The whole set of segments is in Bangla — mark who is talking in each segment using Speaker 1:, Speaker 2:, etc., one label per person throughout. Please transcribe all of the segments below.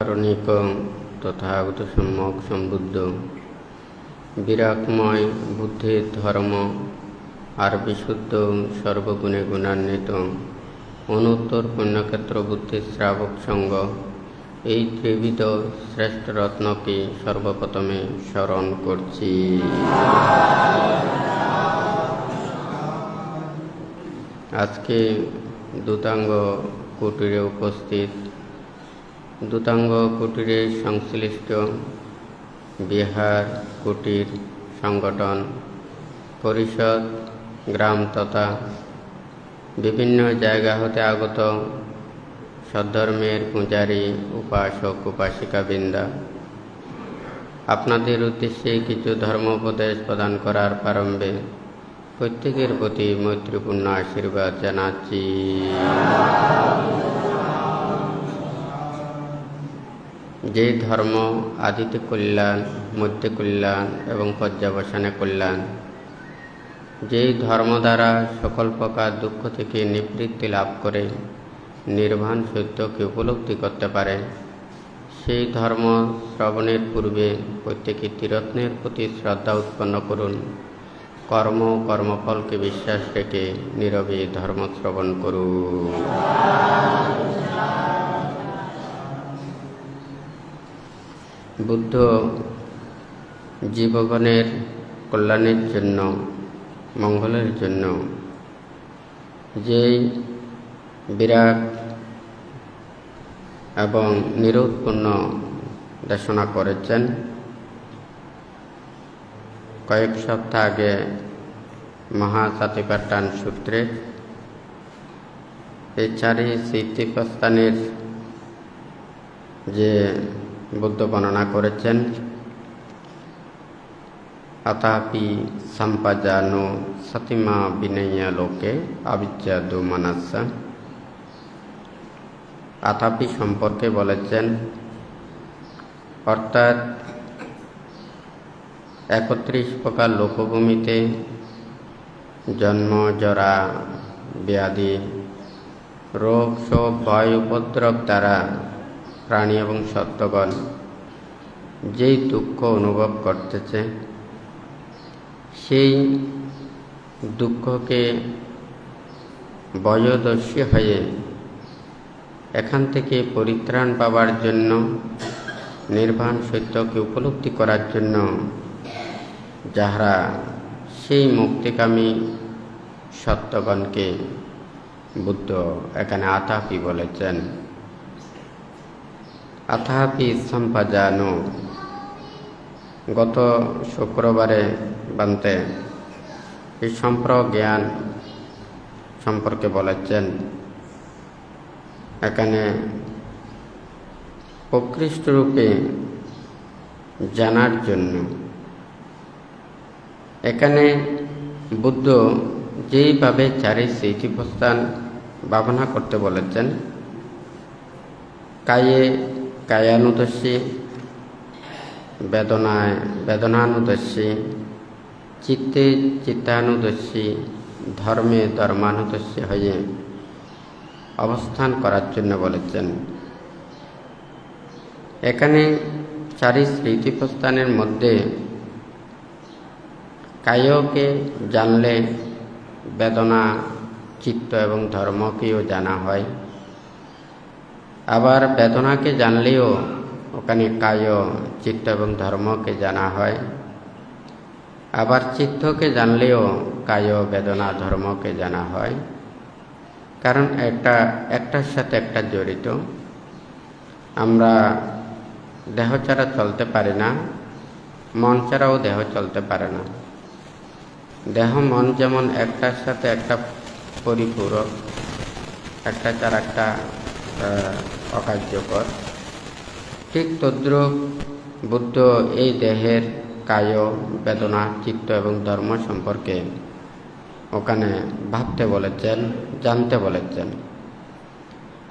Speaker 1: কারণিক তথাগত সম্যক সম্বুদ্ধ বিরাটময় বুদ্ধির ধর্ম আর বিশুদ্ধ সর্বগুণে গুণান্বিত অনুত্তর পুণ্যক্ষেত্র বুদ্ধির শ্রাবক সঙ্গ এই ত্রিবিধ শ্রেষ্ঠ রত্নকে সর্বপ্রথমে স্মরণ করছি। আজকে দূতাঙ্গ কুটিরে উপস্থিত দূতাঙ্গ কুটিরের সংশ্লিষ্ট বিহার কুটির সংগঠন পরিষদ গ্রাম তথা বিভিন্ন জায়গা হতে আগত সদ্ধর্মের পূজারী উপাসক উপাসিকাবৃন্দা, আপনাদের উদ্দেশ্যে কিছু ধর্মোপদেশ প্রদান করার প্রারম্ভে প্রত্যেকের প্রতি মৈত্রীপূর্ণ আশীর্বাদ জানাচ্ছি। যে ধর্ম আদিতে কল্যাণ, মধ্যে কল্যাণ এবং পর্যাবসানে কল্যাণ, যেই ধর্ম দ্বারা সকল প্রকার দুঃখ থেকে নিবৃত্তি লাভ করে নির্বাণ সত্যকে উপলব্ধি করতে পারে, সেই ধর্ম শ্রবণের পূর্বে প্রত্যেকে ত্রিরত্নের প্রতি শ্রদ্ধা উৎপন্ন করুন। কর্মফলকে বিশ্বাস রেখে নীরবে ধর্ম শ্রবণ করুন। বুদ্ধ জীবগণের কল্যাণের জন্য, মঙ্গলের জন্য যেই বিরাট এবং নিরোধপূর্ণ দেশনা করেছেন, কয়েক সপ্তাহ আগে মহাসাতিপাট্টান সূত্রে এই চারি স্থিতিপ্রস্থানের যে বুদ্ধ বর্ণনা করেছেন, আতাপি সম্পাজানো সতিমা বিনয়া লোকে আবিজ্ঞা দো মানাসা। আতাপি সম্পর্কে বলেছেন, অর্থাৎ 31 প্রকার লোকভূমিতে জন্ম, জরা, ব্যাধি, রোগ, শোক, ভয়, উপদ্রব দ্বারা প্রাণী এবং সত্ত্বগণ যেই দুঃখ অনুভব করতেছে, সেই দুঃখকে বয়োদর্শী হয়ে এখান থেকে পরিত্রাণ পাওয়ার জন্য, নির্বাণ সত্যকে উপলব্ধি করার জন্য যাহারা সেই মুক্তিকামী সত্ত্বগণকে বুদ্ধ এখানে আতাপি বলেছেন। আতাপি সম্পাজানো, গত শুক্রবারে বান্তে এই সম্প্রজ্ঞান সম্পর্কে বলেছেন। এখানে প্রকৃষ্ট রূপে জানার জন্য এখানে বুদ্ধ যেইভাবে চারি স্থিতিপ্রস্থান ভাবনা করতে বলেছেন, কায়ে কায়ানুদর্শী, বেদনায় বেদনানুদর্শী, চিত্তে চিত্তানুদর্শী, ধর্মে ধর্মানুদর্শী হয়ে অবস্থান করার জন্য বলেছেন। এখানে চারি স্মৃতিপ্রস্থানের মধ্যে কায়কে জানলে বেদনা, চিত্ত এবং ধর্মকেও জানা হয়। আবার বেদনাকে জানলেও ওখানে কায়, চিত্ত এবং ধর্মকে জানা হয়। আবার চিত্তকে জানলেও কায়, বেদনা, ধর্মকে জানা হয়। কারণ একটার সাথে একটা জড়িত। আমরা দেহ ছাড়া চলতে পারি না, মন ছাড়াও দেহ চলতে পারে না। দেহ মন যেমন একটার সাথে একটা পরিপূরক, একটা ছাড়া একটা অকার্যকর, ঠিক তদ্রূপ বুদ্ধ এই দেহের কায়, বেদনা, চিত্ত এবং ধর্ম সম্পর্কে ওখানে ভাবতে বলেছেন, জানতে বলেছেন।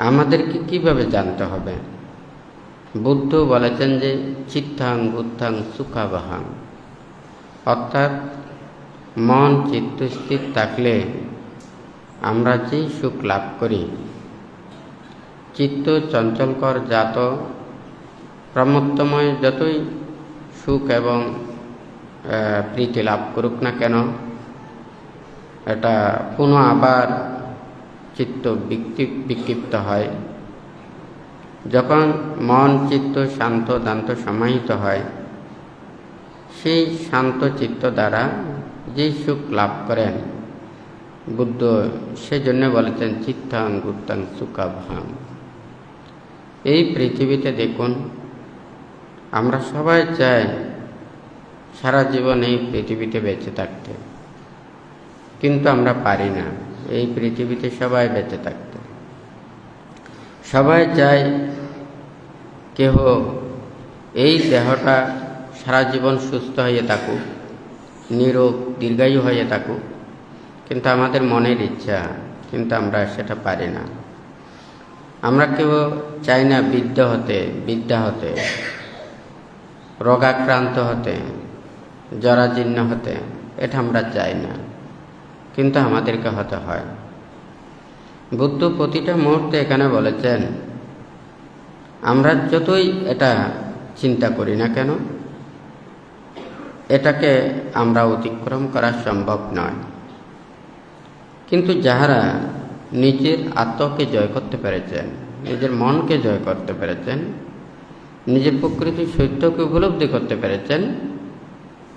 Speaker 1: আমাদেরকে কিভাবে জানতে হবে? বুদ্ধ বলেছেন যে চিত্তাং বুদ্ধাং সুখাবহাং, অর্থাৎ মন চিত্ত স্থির থাকলে আমরা যেই সুখ লাভ করি, চিত্ত চঞ্চলকর জাত ব্রহ্মোত্তময় যতই সুখ এবং প্রীতি লাভ করুক না কেন, এটা পুনঃ আবার চিত্ত বিক্ষিপ্ত হয়। যখন মন চিত্ত শান্ত দান্ত সমাহিত হয়, সেই শান্ত চিত্ত দ্বারা যে সুখ লাভ করেন বুদ্ধ, সেজন্য বলেছেন চিত্তাং বুদ্ধং সুখাভাং। এই পৃথিবীতে দেখুন, আমরা সবাই চাই সারা জীবন এই পৃথিবীতে বেঁচে থাকতে, কিন্তু আমরা পারি না এই পৃথিবীতে সবাই বেঁচে থাকতে। সবাই চায় কেহ এই দেহটা সারা জীবন সুস্থ হয়ে থাকুক, নিরোগ দীর্ঘায়ু হয়ে থাকুক, কিন্তু আমাদের মনের ইচ্ছা, কিন্তু আমরা সেটা পারি না। আমরা কেউ চাই না বিদ্যা হতে, রোগাক্রান্ত হতে, জরাজীর্ণ হতে, এটা আমরা চাই না, কিন্তু আমাদেরকে হতে হয়। বুদ্ধ প্রতিটা মুহূর্তে এখানে বলেছেন, আমরা যতই এটা চিন্তা করি না কেন, এটাকে আমরা অতিক্রম করা সম্ভব নয়। কিন্তু যাহারা নিজের আত্মাকে জয় করতে পেরেছেন, নিজের মনকে জয় করতে পেরেছেন, নিজের প্রকৃতির সত্যকে উপলব্ধি করতে পেরেছেন,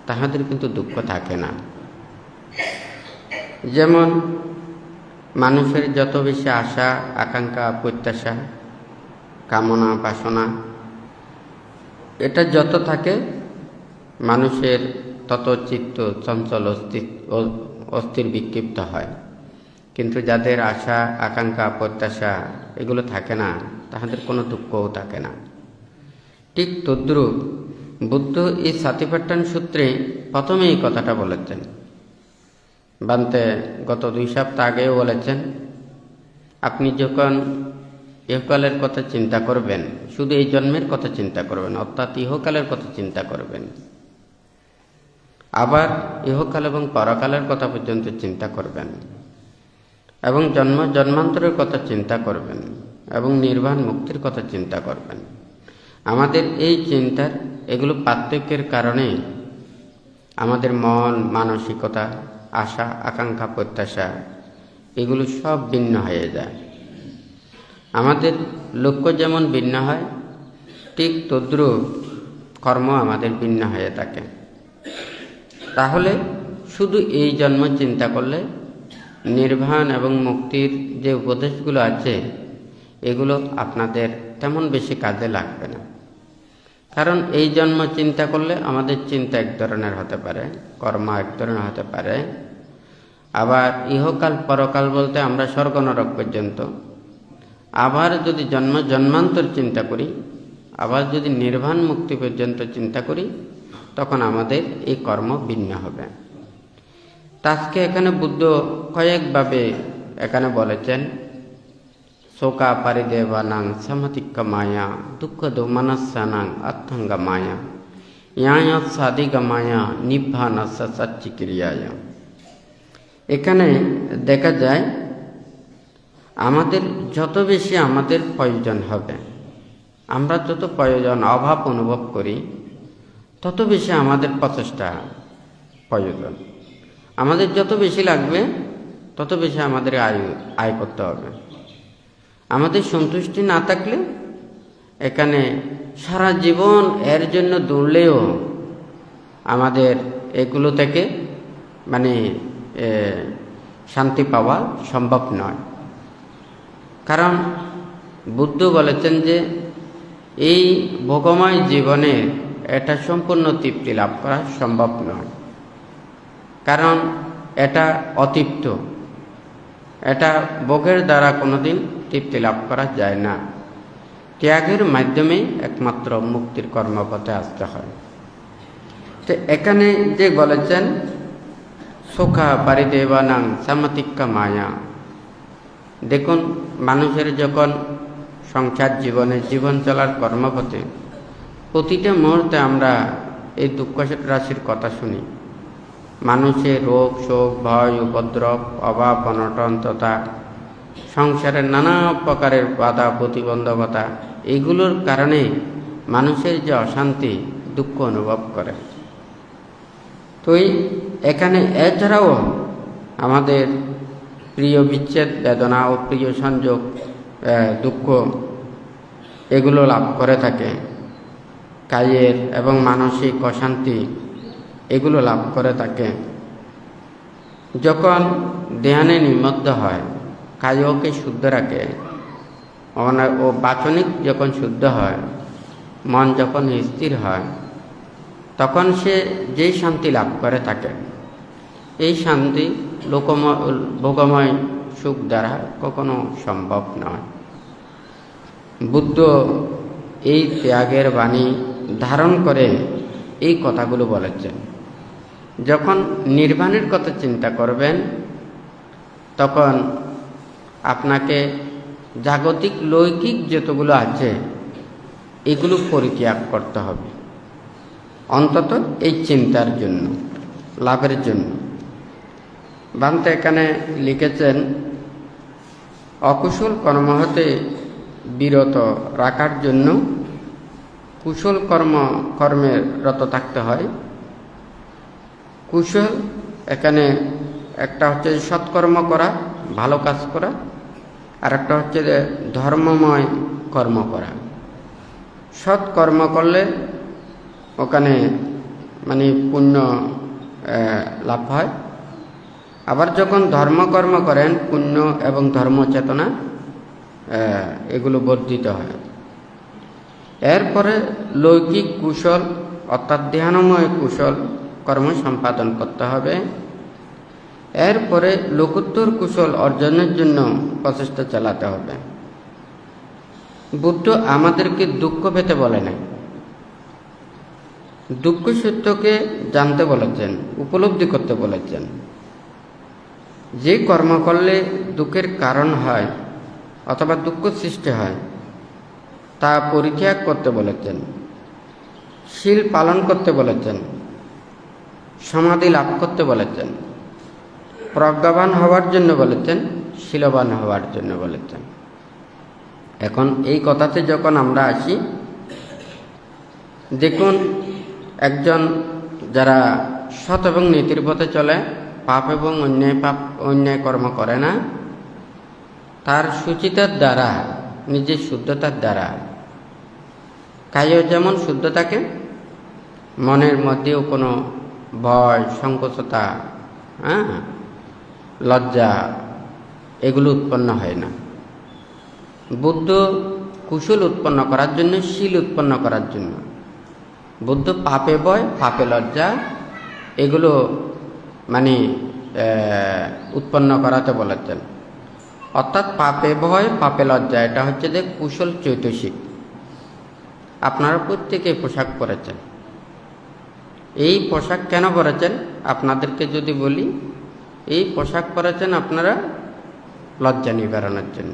Speaker 1: তাহাদের কিন্তু দুঃখ থাকে না। যেমন মানুষের যত বেশি আশা আকাঙ্ক্ষা প্রত্যাশা কামনা বাসনা, এটা যত থাকে মানুষের তত চিত্ত চঞ্চল অস্থির বিক্ষিপ্ত হয়। কিন্তু যাদের আশা আকাঙ্ক্ষা প্রত্যাশা এগুলো থাকে না, তাহাদের কোনো দুঃখও থাকে না। ঠিক তদ্রূপ বুদ্ধ এই সাতিপাট্টান সূত্রে প্রথমে এই কথাটা বলেছেন। বান্তে গত 2 সপ্তাহ আগেও বলেছেন, আপনি যখন ইহকালের কথা চিন্তা করবেন, শুধু এই জন্মের কথা চিন্তা করবেন, অর্থাৎ ইহকালের কথা চিন্তা করবেন, আবার ইহকাল এবং পরকালের কথা পর্যন্ত চিন্তা করবেন, এবং জন্ম জন্মান্তরের কথা চিন্তা করবেন, এবং নির্বাণ মুক্তির কথা চিন্তা করবেন। আমাদের এই চিন্তার এগুলো পার্থক্যের কারণে আমাদের মন মানসিকতা আশা আকাঙ্ক্ষা প্রত্যাশা এগুলো সব ভিন্ন হয়ে যায়। আমাদের লক্ষ্য যেমন ভিন্ন হয়, ঠিক তদ্রূপ কর্ম আমাদের ভিন্ন হয়ে থাকে। তাহলে শুধু এই জন্ম চিন্তা করলে নির্বাণ এবং মুক্তির যে উপদেশগুলো আছে, এগুলো আপনাদের তেমন বেশি কাজে লাগবে না। কারণ এই জন্ম চিন্তা করলে আমাদের চিন্তা এক ধরনের হতে পারে, কর্ম এক ধরনের হতে পারে। আবার ইহকাল পরকাল বলতে আমরা স্বর্গ নরক পর্যন্ত। আবার যদি জন্ম জন্মান্তর চিন্তা করি, আবার যদি নির্বাণ মুক্তি পর্যন্ত চিন্তা করি, তখন আমাদের এই কর্ম ভিন্ন হবে। আজকে এখানে বুদ্ধ কয়েকভাবে এখানে বলেছেন, শোকা পারিদেবানাং সামাতিক্কা মায়া দুঃখ দোমানাসানাং আত্মাঙ্গা মায়া ইয়ায়া সাদিগা মায়া নিব্বানাসা সাচ্চিক্রিয়ায়। এখানে দেখা যায় আমাদের যত বেশি আমাদের প্রয়োজন হবে, আমরা যত প্রয়োজন অভাব অনুভব করি, তত বেশি আমাদের প্রচেষ্টা প্রয়োজন। আমাদের যত বেশি লাগবে, তত বেশি আমাদের আয় করতে হবে। আমাদের সন্তুষ্টি না থাকলে এখানে সারা জীবন এর জন্য দৌড়লেও আমাদের এগুলো থেকে শান্তি পাওয়া সম্ভব নয়। কারণ বুদ্ধ বলেছেন যে এই ভোগময় জীবনে এটা সম্পূর্ণ তৃপ্তি লাভ করা সম্ভব নয়। কারণ এটা অতৃপ্ত, এটা ভোগের দ্বারা কোনোদিন তৃপ্তি লাভ করা যায় না। ত্যাগের মাধ্যমে একমাত্র মুক্তির কর্মপথে আসতে হয়। তো এখানে যে বলেছেন শোকা পারিদেবানাং সামাতিক্কা মায়া, দেখুন মানুষের যখন সংসার জীবনে জীবন চলার কর্মপথে প্রতিটা মুহূর্তে আমরা এই দুঃখ রাশির কথা শুনি। মানুষের রোগ শোক ভয় উপদ্রব অভাব অনটন তথা সংসারের নানা প্রকারের বাধা প্রতিবন্ধকতা, এগুলোর কারণে মানুষের যে অশান্তি দুঃখ অনুভব করে। তো এখানে এছাড়াও আমাদের প্রিয় বিচ্ছেদ বেদনা ও প্রিয় সংযোগ দুঃখ এগুলো লাভ করে থাকে, কায়ের এবং মানসিক অশান্তি এগুলো লাভ করে থাকে। যখন ধ্যানে নিমগ্ন হয়, কায়কে শুদ্ধ রাখে ও বাচনিক যখন শুদ্ধ হয়, মন যখন স্থির হয়, তখন সে যেই শান্তি লাভ করে থাকে, এই শান্তি ভোগময় সুখ দ্বারা কখনো সম্ভব নয়। বুদ্ধ এই ত্যাগের বাণী ধারণ করে এই কথাগুলো বলেছেন। যখন নির্বাণের কথা চিন্তা করবেন, তখন আপনাকে জাগতিক লৌকিক যতগুলো আছে এগুলো পরিত্যাগ করতে হবে, অন্তত এই চিন্তার জন্য, লাভের জন্য। বান্তে এখানে লিখেছেন, অকুশল কর্ম হতে বিরত রাখার জন্য কুশল কর্মের রত থাকতে হয়। কুশল এখানে একটা হচ্ছে সৎকর্ম করা, ভালো কাজ করা, আর একটা হচ্ছে ধর্মময় কর্ম করা। সৎকর্ম করলে ওখানে মানে পুণ্য লাভ হয়। আবার যখন ধর্মকর্ম করেন, পুণ্য এবং ধর্ম চেতনা এগুলো বর্ধিত হয়। এরপরে লৌকিক কুশল অর্থাৎ ধ্যানময় কুশল কর্ম সম্পাদন করতে হবে। এরপরে লোকোত্তর কুশল অর্জনের জন্য প্রচেষ্টা চালাতে হবে। বুদ্ধ আমাদেরকে দুঃখ পেতে বলে নাই, দুঃখ সত্যকে জানতে বলেছেন, উপলব্ধি করতে বলেছেন। যে কর্ম করলে দুঃখের কারণ হয় অথবা দুঃখ সৃষ্টি হয় তা পরিত্যাগ করতে বলেছেন, শীল পালন করতে বলেছেন, সমাধি লাভ করতে বলেছেন, প্রজ্ঞাবান হওয়ার জন্য বলেছেন, শীলবান হওয়ার জন্য বলেছেন। এখন এই কথাতে যখন আমরা আসি, দেখুন একজন যারা সৎ এবং নীতির পথে চলে, পাপ এবং অন্যায় কর্ম করে না, তার সুচিতার দ্বারা, নিজের শুদ্ধতার দ্বারা কায়ও যেমন শুদ্ধ থাকে, মনের মধ্যেও কোনো ভয়, সংকোচতা, লজ্জা এগুলো উৎপন্ন হয় না। বুদ্ধ কুশল উৎপন্ন করার জন্য, শীল উৎপন্ন করার জন্য, বুদ্ধ পাপে ভয়, পাপে লজ্জা এগুলো মানে উৎপন্ন করাতে বলেছেন। অর্থাৎ পাপে ভয়, পাপে লজ্জা এটা হচ্ছে যে কুশল চৈতসিক। আপনারা প্রত্যেকে পোশাক পরেছেন। এই পোশাক কেন পরেছেন আপনাদেরকে যদি বলি, এই পোশাক পরেছেন আপনারা লজ্জা নিবারণের জন্য,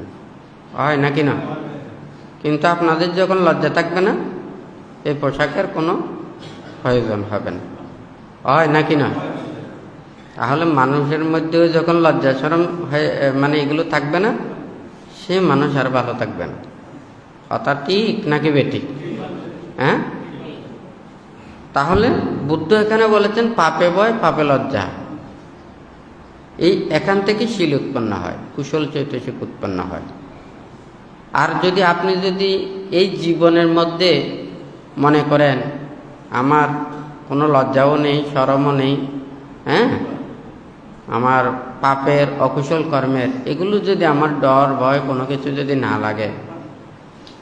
Speaker 1: হয় নাকি না? কিন্তু আপনাদের যখন লজ্জা থাকবে না, এই পোশাকের কোনো প্রয়োজন হবে না, হয় নাকি না? তাহলে মানুষের মধ্যেও যখন লজ্জা শরম মানে এগুলো থাকবে না, সে মানুষ আর ভালো থাকবে না। কথা ঠিক নাকি বেঠিক? হ্যাঁ, তাহলে বুদ্ধ এখানে বলেছেন পাপে ভয়, পাপে লজ্জা, এই এখান থেকে শীল উৎপন্ন হয়, কুশল চৈতসিক উৎপন্ন হয়। আর যদি আপনি এই জীবনের মধ্যে মনে করেন আমার কোনো লজ্জাও নেই, শরমও নেই, আমার পাপের অকুশল কর্মের এগুলো যদি আমার ডর ভয় কোনো কিছু যদি না লাগে,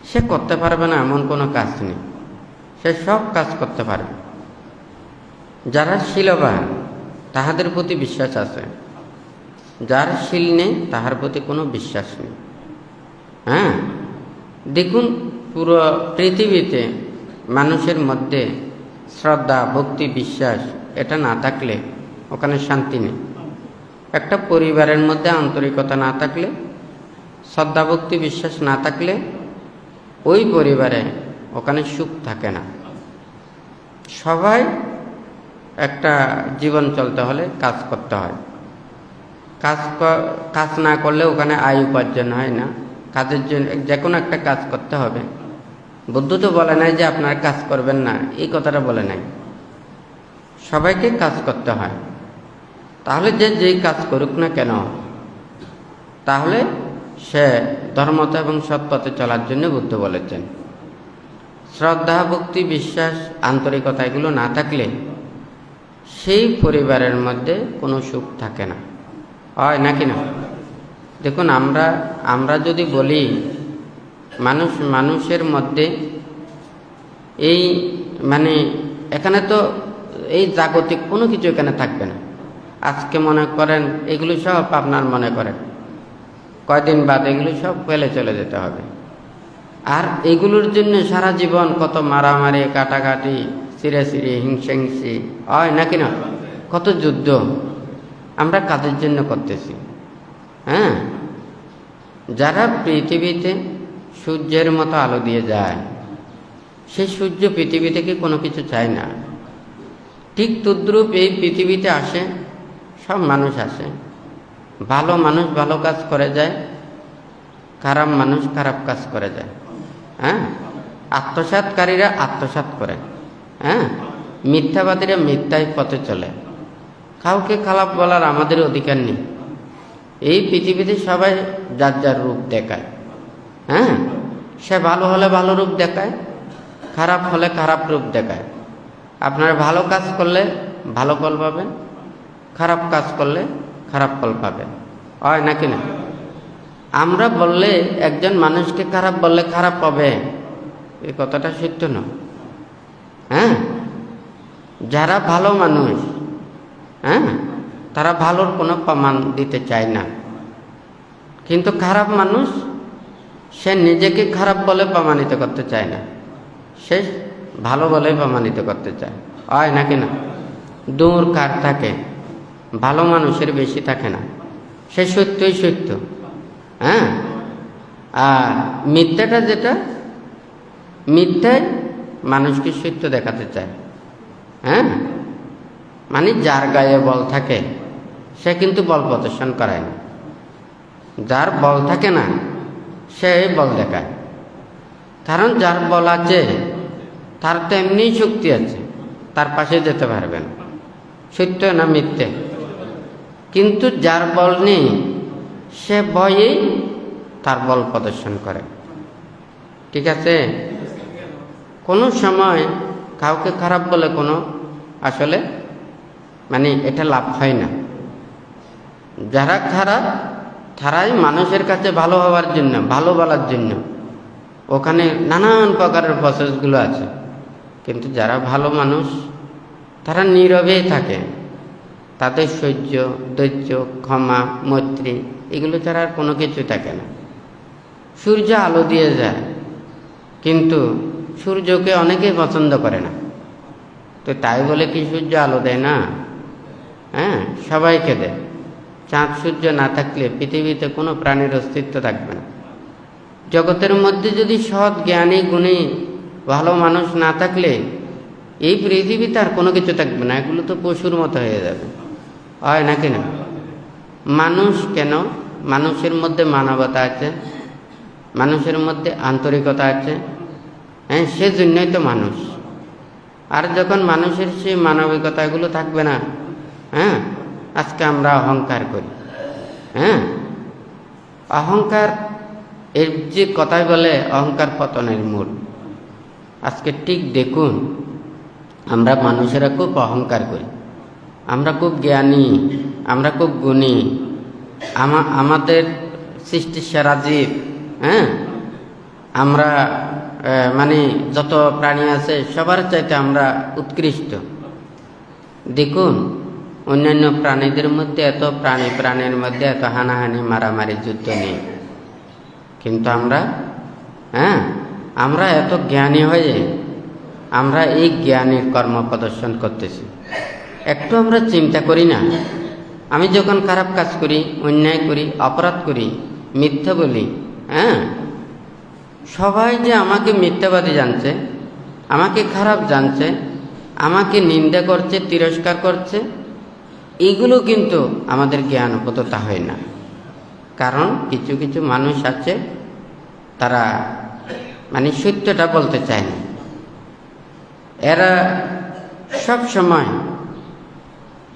Speaker 1: সে করতে পারবে না এমন কোনো কাজ নেই, সে সব কাজ করতে পারবে। যারা শীলবান তাহাদের প্রতি বিশ্বাস আছে, যার শীল নেই তাহার প্রতি কোনো বিশ্বাস নেই। দেখুন পুরো পৃথিবীতে মানুষের মধ্যে শ্রদ্ধা, ভক্তি, বিশ্বাস এটা না থাকলে ওখানে শান্তি নেই। একটা পরিবারের মধ্যে আন্তরিকতা না থাকলে, শ্রদ্ধা, ভক্তি, বিশ্বাস না থাকলে ওই পরিবারে ওখানে সুখ থাকে না। সবাই একটা জীবন চলতে হলে কাজ করতে হয়, কাজ না করলে ওখানে আয় উপার্জন হয় না। কাজের জন্য যে কোনো একটা কাজ করতে হবে, বুদ্ধ তো বলে নাই যে আপনার কাজ করবেন না, এই কথাটা বলে নাই। সবাইকে কাজ করতে হয়। তাহলে যে যেই কাজ করুক না কেন, তাহলে সে ধর্মতা এবং সৎপথে চলার জন্য বুদ্ধ বলেছেন। শ্রদ্ধা, ভক্তি, বিশ্বাস, আন্তরিকতা এগুলো না থাকলে সেই পরিবারের মধ্যে কোনো সুখ থাকে না, হয় নাকি না? দেখুন, আমরা যদি বলি মানুষের মধ্যে এই এখানে তো এই জাগতিক কোনো কিছু এখানে থাকবে না। আজকে মনে করেন এগুলো সব আপনার মনে করেন কয়দিন বাদ এগুলো সব ফেলে চলে যেতে হবে। আর এগুলোর জন্য সারা জীবন কত মারামারি, কাটাকাটি, চিরাচিরি, হিংসাহিংসি, হয় নাকি না? কত যুদ্ধ আমরা কাদের জন্য করতেছি? হ্যাঁ, যারা পৃথিবীতে সূর্যের মতো আলো দিয়ে যায়, সেই সূর্য পৃথিবী থেকে কোনো কিছু চায় না। ঠিক তদ্রূপ এই পৃথিবীতে আসে, সব মানুষ আসে। ভালো মানুষ ভালো কাজ করে যায়, খারাপ মানুষ খারাপ কাজ করে যায়। হ্যাঁ, আত্মসাৎকারীরা আত্মসাৎ করে, হ্যাঁ, মিথ্যাবাদীরা মিথ্যায় পথে চলে। কাউকে খারাপ বলার আমাদের অধিকার নেই। এই পৃথিবীতে সবাই যার যার রূপ দেখায়। হ্যাঁ, সে ভালো হলে ভালো রূপ দেখায়, খারাপ হলে খারাপ রূপ দেখায়। আপনার ভালো কাজ করলে ভালো ফল পাবেন, খারাপ কাজ করলে খারাপ ফল পাবেন, হয় নাকি না? আমরা বললে একজন মানুষকে খারাপ বললে খারাপ পাবে, এই কথাটা সত্য না। হ্যাঁ, যারা ভালো মানুষ, হ্যাঁ, তারা ভালোর কোনো প্রমাণ দিতে চায় না। কিন্তু খারাপ মানুষ, সে নিজেকে খারাপ বলে প্রমাণিত করতে চায় না, সে ভালো বলে প্রমাণিত করতে চায়, হয় নাকি না? দূর কার থাকে, ভালো মানুষের বেশি থাকে না, সে সত্যই সত্য। হ্যাঁ, আর মিথ্যাটা যেটা, মিথ্যায় মানুষকে সত্য দেখাতে চায়। হ্যাঁ, যার গায়ে বল থাকে সে কিন্তু বল প্রদর্শন করায় না, যার বল থাকে না সে বল দেখায়। কারণ যার বল আছে তার তো এমনি শক্তি আছে, তার পাশে যেতে পারবেন, সত্য না মিথ্যে? কিন্তু যার বল নেই সে ভয়েই তার বল প্রদর্শন করে। ঠিক আছে? কোনো সময় কাউকে খারাপ বলে কোনো আসলে এটা লাভ হয় না। যারা খারাপ তারাই মানুষের কাছে ভালো হওয়ার জন্য, ভালো বলার জন্য ওখানে নানান প্রকারের প্রসেসগুলো আছে। কিন্তু যারা ভালো মানুষ তারা নীরবেই থাকে, তাদের সহ্য, ধৈর্য, ক্ষমা, মৈত্রী এগুলো ছাড়া আর কোনো কিছু থাকে না। সূর্য আলো দিয়ে যায়, কিন্তু সূর্যকে অনেকেই পছন্দ করে না। তো তাই বলে কি সূর্য আলো দেয় না? হ্যাঁ, সবাইকে দেয়। চাঁদ সূর্য না থাকলে পৃথিবীতে কোনো প্রাণীর অস্তিত্ব থাকবে না। জগতের মধ্যে যদি সৎ, জ্ঞানী, গুণী, ভালো মানুষ না থাকলে এই পৃথিবীতে আর কোনো কিছু থাকবে না, এগুলো তো পশুর মতো হয়ে যাবে, হয় নাকি না? মানুষ কেন? মানুষের মধ্যে মানবতা আছে, মানুষের মধ্যে আন্তরিকতা আছে। হ্যাঁ, সেজন্যই তো মানুষ। আর যখন মানুষের সেই মানবিকতা এগুলো থাকবে না, হ্যাঁ, আজকে আমরা অহংকার করি। হ্যাঁ, অহংকার এর যে কথাই বলে অহংকার পতনের মূল। আজকে ঠিক দেখুন, আমরা মানুষেরা খুব অহংকার করি, আমরা খুব জ্ঞানী, আমরা খুব গুণী, আমাদের সৃষ্টির সেরা জীব। হ্যাঁ, আমরা যত প্রাণী আছে সবার চাইতে আমরা উৎকৃষ্ট। দেখুন, অন্যান্য প্রাণীদের মধ্যে এত প্রাণীর মধ্যে এত হানাহানি, মারামারি, যুদ্ধ নেই। কিন্তু আমরা এত জ্ঞানী হয়ে আমরা এই জ্ঞানের কর্ম প্রদর্শন করতেছি। একটু আমরা চিন্তা করি না? আমি যখন খারাপ কাজ করি, অন্যায় করি, অপরাধ করি, মিথ্যা বলি, হ্যাঁ, সবাই যে আমাকে মিথ্যাবাদী জানছে, আমাকে খারাপ জানছে, আমাকে নিন্দা করছে, তিরস্কার করছে, এগুলো কিন্তু আমাদের জ্ঞানগততা হয় না। কারণ কিছু কিছু মানুষ আছে, তারা মানে সত্যটা বলতে চায় না। এরা সব সময়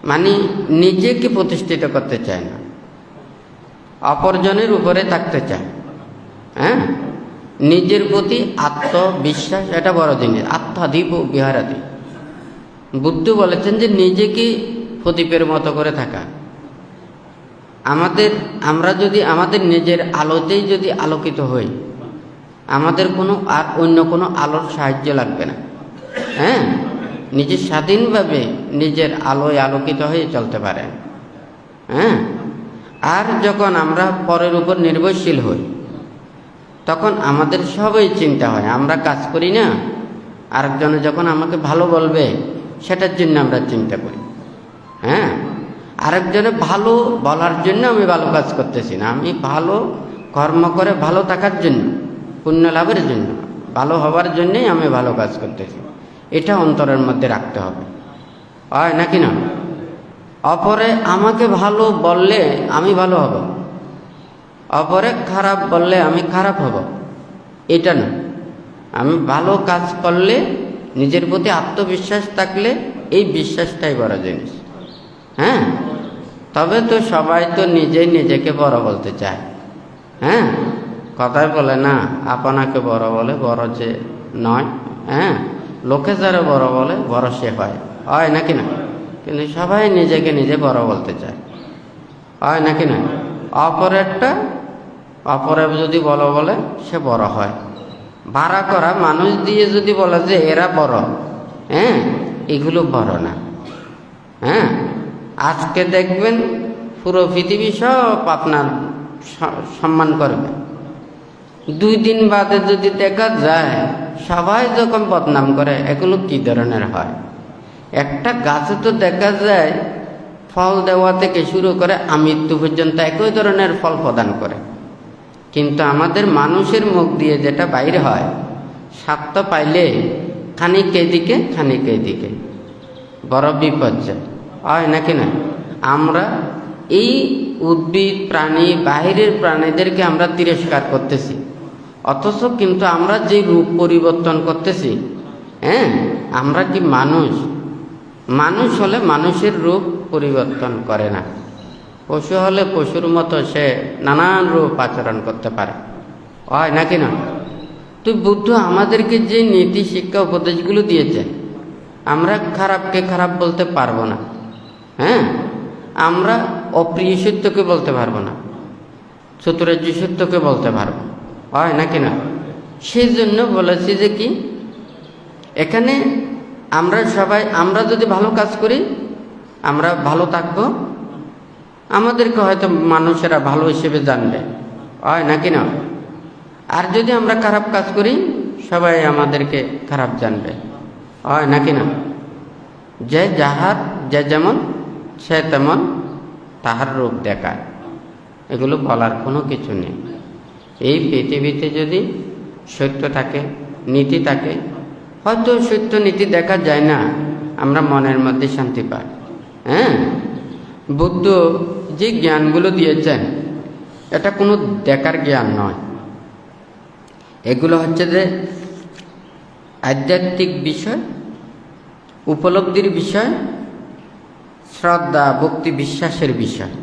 Speaker 1: মানে নিজেকে প্রতিষ্ঠিত করতে চায় না, অপরজনের উপরে থাকতে চায়। হ্যাঁ, নিজের প্রতি আত্মবিশ্বাস এটা বড় জিনিস। আত্মাধিপ বিহারাদি, বুদ্ধ বলেছেন যে নিজেকে প্রদীপের মতো করে থাকা। আমরা যদি আমাদের নিজের আলোতেই যদি আলোকিত হই, আমাদের কোনো আর অন্য কোনো আলোর সাহায্য লাগবে না। হ্যাঁ, নিজে স্বাধীনভাবে নিজের আলোয় আলোকিত হয়ে চলতে পারেন। হ্যাঁ, আর যখন আমরা পরের উপর নির্ভরশীল হই, তখন আমাদের সবই চিন্তা হয়। আমরা কাজ করি না, আরেকজনে যখন আমাকে ভালো বলবে সেটার জন্য আমরা চিন্তা করি। হ্যাঁ, আরেকজনে ভালো বলার জন্য আমি ভালো কাজ করতেছি না, আমি ভালো কর্ম করে ভালো থাকার জন্য, পুণ্য লাভের জন্য, ভালো হবার জন্যই আমি ভালো কাজ করতেছি। এটা অন্তরের মধ্যে রাখতে হবে, হয় নাকি না? অপরে আমাকে ভালো বললে আমি ভালো হব, অপরে খারাপ বললে আমি খারাপ হব, এটা না। আমি ভালো কাজ করলে, নিজের প্রতি আত্মবিশ্বাস থাকলে, এই বিশ্বাসটাই বড় জিনিস। হ্যাঁ, তবে তো সবাই তো নিজেই নিজেকে বড় বলতে চায়। হ্যাঁ, কথায় বলে না, আপনাকে বড় বলে বড় যে নয়। হ্যাঁ, লোকে যারা বড় বলে বড় সে হয় নাকি না? কিন্তু সবাই নিজেকে নিজে বড় বলতে চায়, হয় নাকি না? অপরে যদি বড় বলে সে বড় হয়। ভাড়া করা মানুষ দিয়ে যদি বলে যে এরা বড়, হ্যাঁ, এগুলো বড় না। হ্যাঁ, আজকে দেখবেন পুরো পৃথিবী সব আপনার সম্মান করবে, 2 দিন বাদে যদি দেখা যায় সবাই যখন বদনাম করে, এগুলো কি ধরনের হয়? একটা গাছে তো দেখা যায় ফল দেওয়া থেকে শুরু করে আমৃত্যু পর্যন্ত একই ধরনের ফল প্রদান করে, কিন্তু আমাদের মানুষের মুখ দিয়ে যেটা বাইরে হয়, স্বার্থ পাইলে খানিক এদিকে খানিক এদিকে, বড় বিপর্যয়, হয় নাকি না? আমরা এই উদ্ভিদ প্রাণী, বাহিরের প্রাণীদেরকে আমরা তিরস্কার করতেছি, অথচ কিন্তু আমরা যে রূপ পরিবর্তন করতেছি, হ্যাঁ, আমরা কি মানুষ হলে মানুষের রূপ পরিবর্তন করে না, পশু হলে পশুর মতো সে নানান রূপ আচরণ করতে পারে, হয় নাকি না? তো বুদ্ধ আমাদেরকে যে নীতি শিক্ষা উপদেশগুলো দিয়েছে, আমরা খারাপকে খারাপ বলতে পারবো না। হ্যাঁ, আমরা অপ্রিয় সত্যকে বলতে পারবো না, চতুরার্য সত্যকে বলতে পারবো, হয় নাকি না? সেই জন্য বলেছি যে কি, এখানে আমরা যদি ভালো কাজ করি আমরা ভালো থাকবো, আমাদেরকে হয়তো মানুষেরা ভালো হিসেবে জানবে, হয় নাকি না? আর যদি আমরা খারাপ কাজ করি সবাই আমাদেরকে খারাপ জানবে, হয় নাকি না? যে যেমন সে তেমন তাহার রূপ দেখায়, এগুলো বলার কোনো কিছু নেই। এই পৃথিবীতে যদি সত্য থাকে, নীতি থাকে, হয়তো সত্য নীতি দেখা যায় না, আমরা মনের মধ্যে শান্তি পাই। হ্যাঁ, বুদ্ধ যে জ্ঞানগুলো দিয়েছেন এটা কোনো দেখার জ্ঞান নয়, এগুলো হচ্ছে যে আধ্যাত্মিক বিষয়, উপলব্ধির বিষয়, শ্রদ্ধা ভক্তি বিশ্বাসের বিষয়।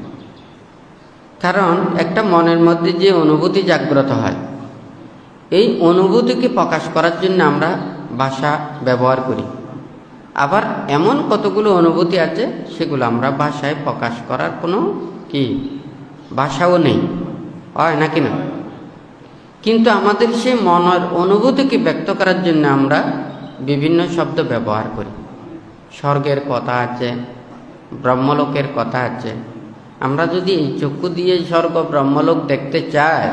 Speaker 1: কারণ একটা মনের মধ্যে যে অনুভূতি জাগ্রত হয়, এই অনুভূতিকে প্রকাশ করার জন্য আমরা ভাষা ব্যবহার করি। আবার এমন কতগুলো অনুভূতি আছে সেগুলো আমরা ভাষায় প্রকাশ করার কোনো ভাষাও নেই, হয় নাকি না? কিন্তু আমাদের সেই মনের অনুভূতিকে ব্যক্ত করার জন্য আমরা বিভিন্ন শব্দ ব্যবহার করি। স্বর্গের কথা আছে, ব্রহ্মলোকের কথা আছে। আমরা যদি এই চক্ষু দিয়ে স্বর্গ ব্রহ্মলোক দেখতে চাই,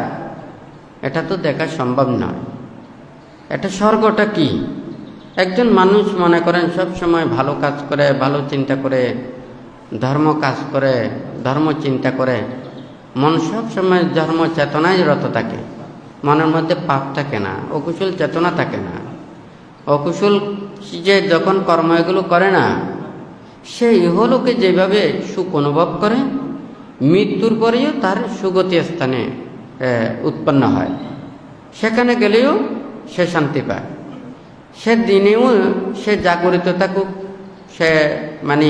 Speaker 1: এটা তো দেখা সম্ভব নয়। এটা স্বর্গটা কি? একজন মানুষ মনে করেন সব সময় ভালো কাজ করে, ভালো চিন্তা করে, ধর্ম কাজ করে, ধর্ম চিন্তা করে, মন সব সময় ধর্ম চেতনায় রত থাকে, মনের মধ্যে পাপ থাকে না, অকুশল চেতনা থাকে না। অকুশল যে যখন কর্ম এগুলো করে না, সে ইহলোকে যেভাবে সুখ অনুভব করে, মৃত্যুর পরেও তার সুগতি স্থানে উৎপন্ন হয়। সেখানে গেলেও সে শান্তি পায়। সে দিনেও সে জাগরিত থাকুক, সে মানে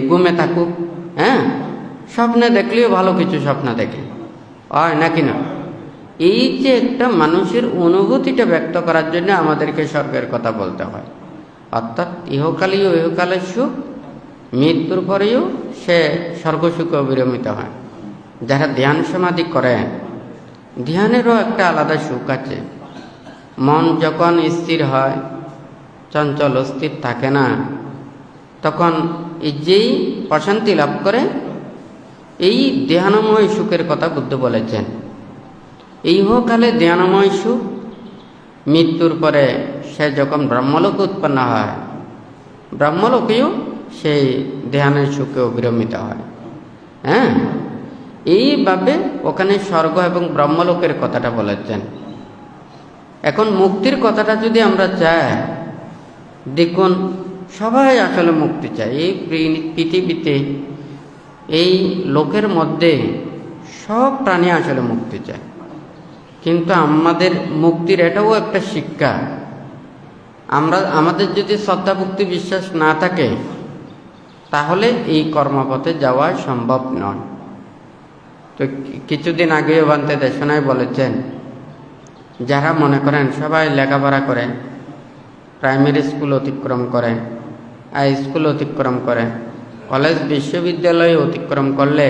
Speaker 1: ঘুমে থাকুক, হ্যাঁ, স্বপ্নে দেখলেও ভালো কিছু স্বপ্ন দেখে, হয় নাকি না? এই যে একটা মানুষের অনুভূতিটা ব্যক্ত করার জন্য আমাদেরকে স্বর্গের কথা বলতে হয়। অর্থাৎ ইহকালীয় ইহকালের সুখ, মৃত্যুর পরেও সে স্বর্গসুখে অবিরমিত হয়। যারা ধ্যান সমাধি করে, ধ্যানেরও একটা আলাদা সুখ আছে। মন যখন স্থির হয়, চঞ্চল অস্থির থাকে না, তখন যেই প্রশান্তি লাভ করে, এই ধ্যানময় সুখের কথা বুদ্ধ বলেছেন। ইহকালে ধ্যানময় সুখ, মৃত্যুর পরে সে যখন ব্রহ্মলোকে উৎপন্ন হয়, ব্রহ্মলোকেও সেই ধ্যানের সুখে অবিরমিত হয়। হ্যাঁ, এইভাবে ওখানে স্বর্গ এবং ব্রহ্মলোকের কথাটা বলেছেন। এখন মুক্তির কথাটা যদি আমরা চাই, দেখুন সবাই আসলে মুক্তি চায়। এই পৃথিবীতে, এই লোকের মধ্যে সব প্রাণী আসলে মুক্তি চায়। কিন্তু আমাদের মুক্তির এটাও একটা শিক্ষা। আমাদের যদি শ্রদ্ধা ভক্তি বিশ্বাস না থাকে, তাহলে এই কর্মপথে যাওয়া সম্ভব নয়। তো কিছুদিন আগেও বান্তে দেশনায় বলেছেন, যারা মনে করেন সবাই লেখাপড়া করে, প্রাইমারি স্কুল অতিক্রম করে, হাই স্কুল অতিক্রম করে, কলেজ বিশ্ববিদ্যালয় অতিক্রম করলে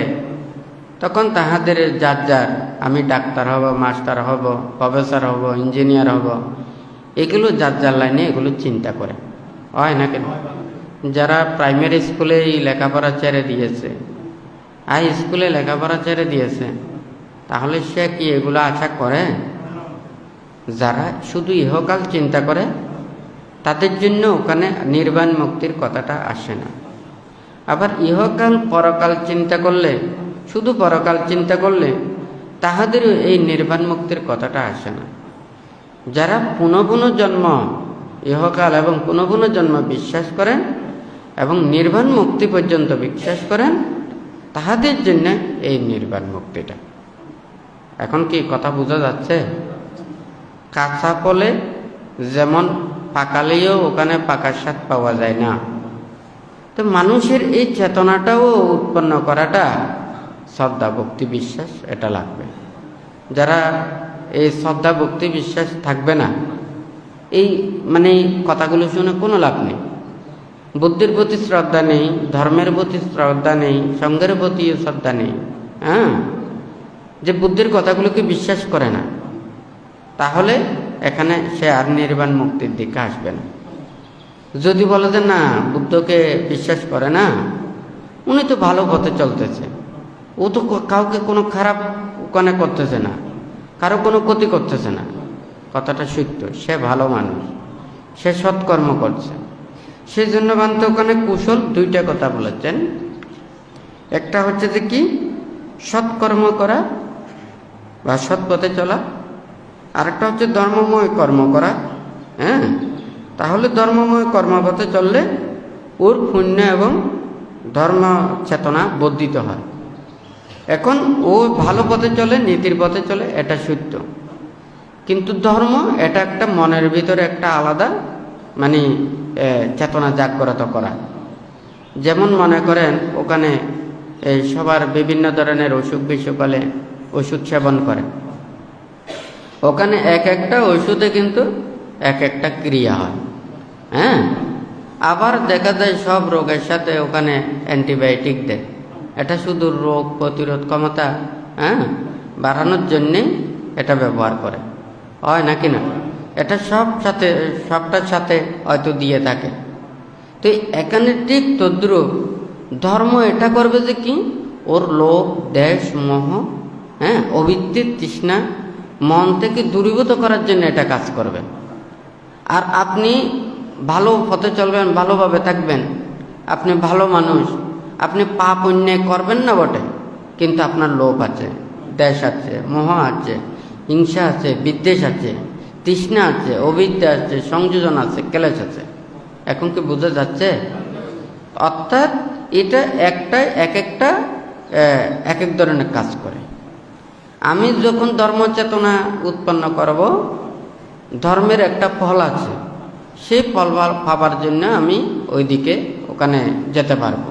Speaker 1: তখন তাহাদের যার যার আমি ডাক্তার হব, মাস্টার হব, প্রফেসর হব, ইঞ্জিনিয়ার হব, এগুলো যার যার লাইনে এগুলো চিন্তা করে, হয় না কেন? যারা প্রাইমারি স্কুলে লেখাপড়া ছেড়ে দিয়েছে, হাই স্কুলে লেখাপড়া ছেড়ে দিয়েছে, তাহলে সে কি এগুলো আশা করে? যারা শুধু ইহকাল চিন্তা করে, তাদের জন্য ওখানে নির্বাণ মুক্তির কথাটা আসে না। আবার ইহকাল পরকাল চিন্তা করলে, শুধু পরকাল চিন্তা করলে তাহাদেরও এই নির্বাণ মুক্তির কথাটা আসে না। যারা পুনঃ পুনঃ জন্ম, ইহকাল এবং পুনঃ পুনঃ জন্ম বিশ্বাস করেন এবং নির্বাণ মুক্তি পর্যন্ত বিশ্বাস করেন, তাহাদের জন্য এই নির্বাণ মুক্তিটা। এখন কি কথা বোঝা যাচ্ছে? কাঁচা ফলে যেমন পাকালেও ওখানে পাকার স্বাদ পাওয়া যায় না, তো মানুষের এই চেতনাটাও উৎপন্ন করাটা শ্রদ্ধা ভক্তি বিশ্বাস এটা লাগবে। যারা এই শ্রদ্ধা ভক্তি বিশ্বাস থাকবে না, এই মানে কথাগুলো শুনে কোনো লাভ নেই। বুদ্ধির প্রতি শ্রদ্ধা নেই, ধর্মের প্রতি শ্রদ্ধা নেই, সঙ্গের প্রতি শ্রদ্ধা নেই, হ্যাঁ, যে বুদ্ধির কথাগুলোকে বিশ্বাস করে না, তাহলে এখানে সে আর নির্বাণ মুক্তির দিকে আসবে না। যদি বলে যে না, বুদ্ধকে বিশ্বাস করে না, উনি তো ভালো পথে চলতেছে, ও তো কাউকে কোনো খারাপ ওখানে করতেছে না, কারো কোনো ক্ষতি করতেছে না, কথাটা সত্য, সে ভালো মানুষ, সে সৎকর্ম করছে। সেই জন্য বান্ত ওখানে কুশল দুইটা কথা বলেছেন। একটা হচ্ছে যে কি, সৎকর্ম করা বা সৎ পথে চলা, আরেকটা হচ্ছে ধর্মময় কর্ম করা। হ্যাঁ, তাহলে ধর্মময় কর্মপথে চললে ওর পুণ্য এবং ধর্ম চেতনা বর্ধিত হয়। এখন ও ভালো পথে চলে, নীতির পথে চলে, এটা সত্য। কিন্তু ধর্ম এটা একটা মনের ভিতরে একটা আলাদা মানে চেতনা জাগ্রত করা। যেমন মনে করেন ওখানে সবার বিভিন্ন ধরনের অসুখ বিসুখ হলে ওষুধ সেবন করে, ওখানে এক একটা ওষুধে কিন্তু এক একটা ক্রিয়া হয়। হ্যাঁ, আবার দেখা যায় সব রোগের সাথে ওখানে অ্যান্টিবায়োটিক দেয়, এটা শুধু রোগ প্রতিরোধ ক্ষমতা বাড়ানোর জন্যে এটা ব্যবহার করে, হয় নাকি না? এটা সবটার সাথে হয়তো দিয়ে থাকে। তো এখানে ঠিক তদ্রূপ ধর্ম এটা করবে যে কি, ওর লোভ, দেশ, মোহ, অবিদ্যুৎ তৃষ্ণা মন থেকে দূরীভূত করার জন্য এটা কাজ করবে। আর আপনি ভালো পথে চলবেন, ভালোভাবে থাকবেন, আপনি ভালো মানুষ, আপনি পাপ অন্যায় করবেন না বটে, কিন্তু আপনার লোভ আছে, দেশ আছে, মোহ আছে, হিংসা আছে, বিদ্বেষ আছে, তৃষ্ণা আছে, অবিদ্যা আছে, সংযোজন আছে, ক্লেশ আছে। এখন কি বোঝা যাচ্ছে? অর্থাৎ এটা একটা এক এক ধরনের কাজ করে। আমি যখন ধর্মচেতনা উৎপন্ন করব, ধর্মের একটা ফল আছে, সেই ফল পাবার জন্য আমি ওইদিকে ওখানে যেতে পারবো।